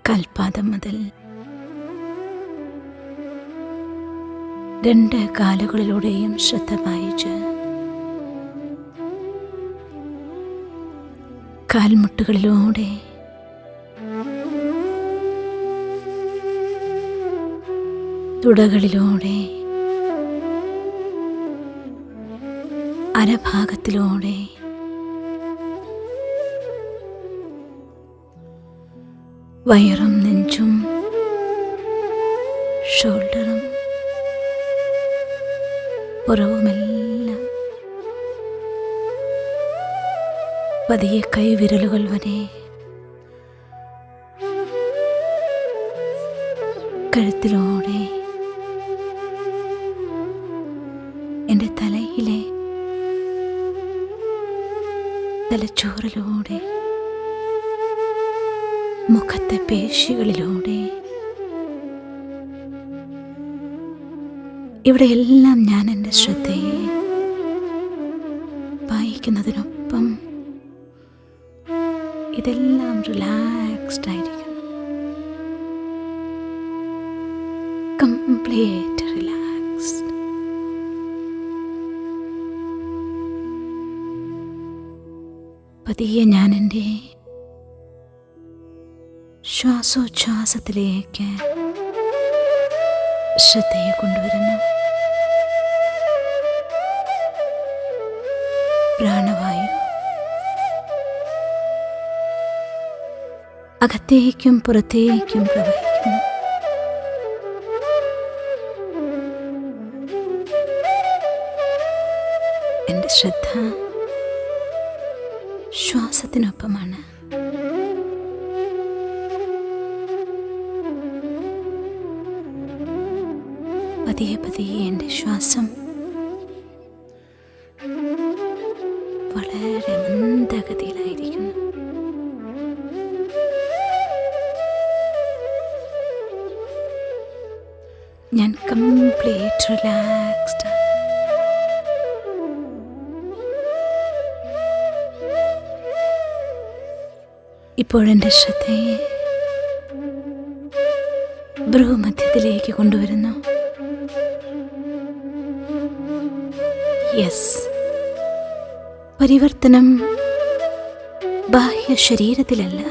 കാൽപാദം മുതൽ 2 കാലുകളിലൂടെയും ശ്രദ്ധ പായിച്ച് കാൽമുട്ടുകളിലൂടെ തുടകളിലൂടെ അരഭാഗത്തിലൂടെ വയറും നെഞ്ചും ഷോൾഡറും പുറവുമെല്ലാം പതിയെ കൈവിരലുകൾ വരെ കഴുത്തിലൂടെ എൻ്റെ തലയിലെ തലച്ചോറിലൂടെ, മുഖത്തെ പേശികളിലൂടെ, ഇവിടെയെല്ലാം ഞാൻ എൻ്റെ ശ്രദ്ധയെ വായിക്കുന്നതിനൊപ്പം ഇതെല്ലാം റിലാക്സ്ഡ് ആയിരിക്കുന്നു. Complete relaxed. പതിയെ ഞാൻ എൻ്റെ ശ്വാസോച്ഛ്വാസത്തിലേക്ക് ശ്രദ്ധയെ കൊണ്ടുവരുന്നു. പ്രാണവായു അകത്തേക്കും പുറത്തേക്കും പ്രവഹിക്കുന്നു. എൻ്റെ ശ്രദ്ധ ശ്വാസത്തിനൊപ്പമാണ്. പതിയെ പതിയെ എൻ്റെ ശ്വാസം വളരെ മന്ദഗതിയിലായിരിക്കുന്നു. ഞാൻ കംപ്ലീറ്റ് റിലാക്സ്ഡ്. ഇപ്പോഴെൻ്റെ ശ്രദ്ധയെ ഭ്രൂമധ്യത്തിലേക്ക് കൊണ്ടുവരുന്നു. യെസ്, പരിവർത്തനം ബാഹ്യ ശരീരത്തിലല്ല,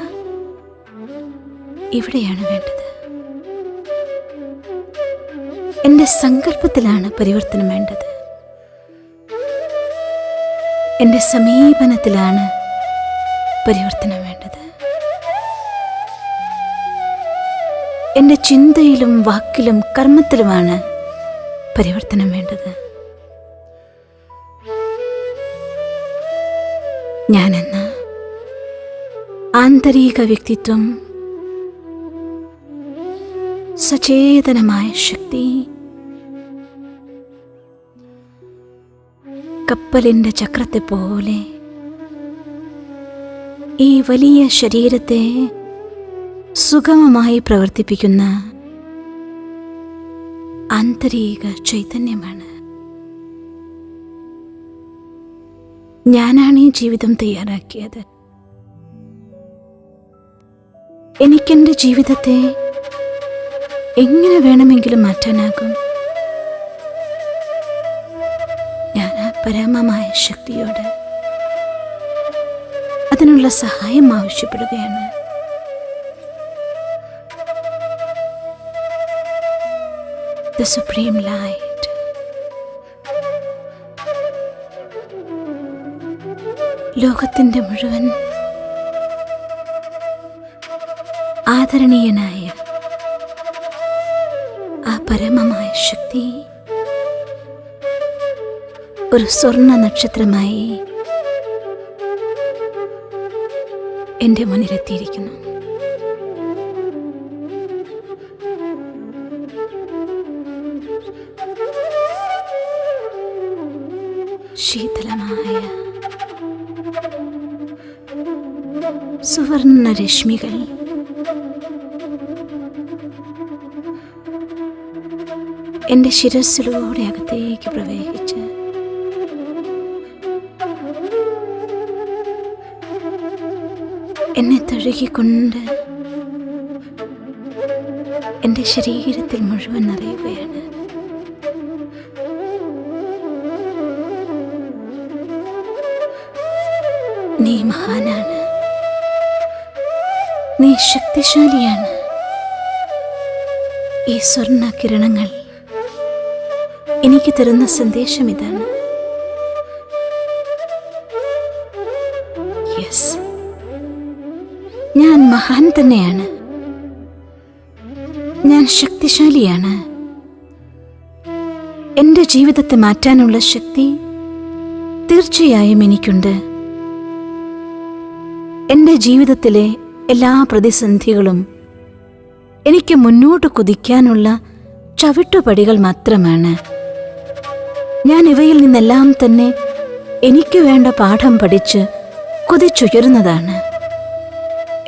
ഇവിടെയാണ് വേണ്ടത്. എൻ്റെ സങ്കല്പത്തിലാണ് പരിവർത്തനം വേണ്ടത്. എൻ്റെ സമീപനത്തിലാണ് പരിവർത്തനം വേണ്ടത്. എൻ്റെ ചിന്തയിലും വാക്കിലും കർമ്മത്തിലുമാണ് പരിവർത്തനം വേണ്ടത്. ഞാനെന്ന ആന്തരിക വ്യക്തിത്വം, സചേതനമായ ശക്തി, കപ്പലിൻ്റെ ചക്രത്തെ പോലെ ഈ വലിയ ശരീരത്തെ സുഗമമായി പ്രവർത്തിപ്പിക്കുന്ന ആന്തരിക ചൈതന്യമാണ്. ഞാനാണ് ഈ ജീവിതം തയ്യാറാക്കിയത്. എനിക്കെൻ്റെ ജീവിതത്തെ എങ്ങനെ വേണമെങ്കിലും മാറ്റാനാകും. ഞാൻ ആ പരമമായ ശക്തിയോട് അതിനുള്ള സഹായം ആവശ്യപ്പെടുകയാണ്. The Supreme Light. ലോകത്തിൻ്റെ മുഴുവൻ ആദരണീയനായ ആ പരമമായ ശക്തി ഒരു സ്വർണ്ണ നക്ഷത്രമായി എൻ്റെ മുന്നിലെത്തിയിരിക്കുന്നു. ശീതളമായ സുവർണ രശ്മികൾ എൻ്റെ ശിരസ്സിലൂടെ അകത്തേക്ക് പ്രവേശിച്ച് എന്നെ തഴുകിക്കൊണ്ട് എൻ്റെ ശരീരത്തിൽ മുഴുവൻ നിറയുകയാണ്. നീ മഹാനാണ്, നീ ശക്തിശാലിയാണ്. ഈ സ്വർണ്ണ കിരണങ്ങൾ എനിക്ക് തരുന്ന സന്ദേശം ഇതാണ്. യെസ്, ഞാൻ മഹാൻ തന്നെയാണ്, ഞാൻ ശക്തിശാലിയാണ്. എൻ്റെ ജീവിതത്തെ മാറ്റാനുള്ള ശക്തി തീർച്ചയായും എനിക്കുണ്ട്. എൻ്റെ ജീവിതത്തിലെ എല്ലാ പ്രതിസന്ധികളും എനിക്ക് മുന്നോട്ട് കുതിക്കാനുള്ള ചവിട്ടുപടികൾ മാത്രമാണ്. ഞാൻ ഇവയിൽ നിന്നെല്ലാം തന്നെ എനിക്ക് വേണ്ട പാഠം പഠിച്ച് കുതിച്ചുയരുന്നതാണ്.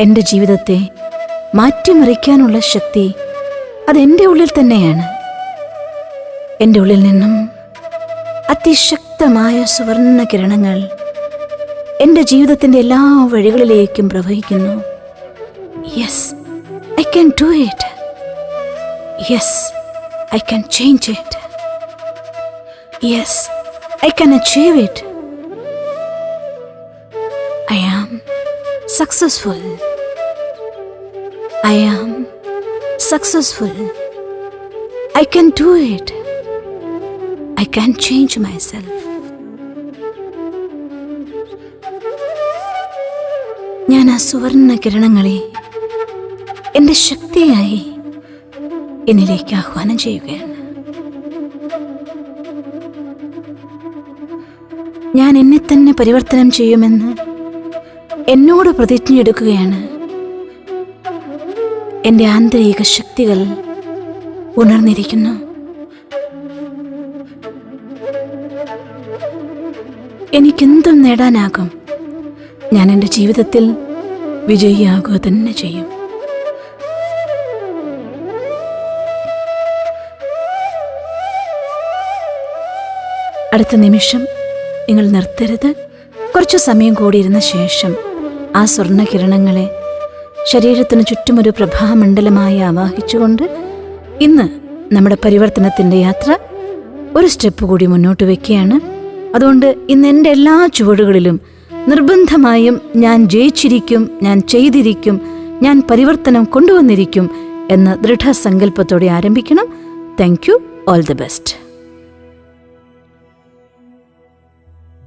എൻ്റെ ജീവിതത്തെ മാറ്റിമറിക്കാനുള്ള ശക്തി അതെൻ്റെ ഉള്ളിൽ തന്നെയാണ്. എൻ്റെ ഉള്ളിൽ നിന്നും അതിശക്തമായ സുവർണ്ണ കിരണങ്ങൾ എൻ്റെ ജീവിതത്തിൻ്റെ എല്ലാ വഴികളിലേക്കും പ്രവഹിക്കുന്നു. Yes, I can do it. Yes, I can change it. Yes, I can achieve it. I am successful. I am successful. I can do it. I can change myself. ഞാൻ ആ സുവർണ്ണ കിരണങ്ങളെ എൻ്റെ ശക്തിയായി എന്നിലേക്ക് ആഹ്വാനം ചെയ്യുകയാണ്. ഞാൻ എന്നെ തന്നെ പരിവർത്തനം ചെയ്യുമെന്ന് എന്നോട് പ്രതിജ്ഞയെടുക്കുകയാണ്. എൻ്റെ ആന്തരിക ശക്തികൾ ഉണർന്നിരിക്കുന്നു. എനിക്കെന്തും നേടാനാകും. ഞാൻ എൻ്റെ ജീവിതത്തിൽ വിജയിയാകുക തന്നെ ചെയ്യും. അടുത്ത നിമിഷം നിങ്ങൾ നിർത്തരുത്. കുറച്ചു സമയം കൂടിയിരുന്ന ശേഷം ആ സ്വർണ്ണകിരണങ്ങളെ ശരീരത്തിന് ചുറ്റുമൊരു പ്രഭാമണ്ഡലമായി ആവാഹിച്ചുകൊണ്ട് ഇന്ന് നമ്മുടെ പരിവർത്തനത്തിൻ്റെ യാത്ര ഒരു സ്റ്റെപ്പ് കൂടി മുന്നോട്ട് വയ്ക്കുകയാണ്. അതുകൊണ്ട് ഇന്ന് എൻ്റെ എല്ലാ ചുവടുകളിലും നിർബന്ധമായും ഞാൻ ജയിച്ചിരിക്കും, ഞാൻ ചെയ്തിരിക്കും, ഞാൻ പരിവർത്തനം കൊണ്ടുവന്നിരിക്കും എന്ന ദൃഢസങ്കല്പത്തോടെ ആരംഭിക്കണം. Thank you. All the best.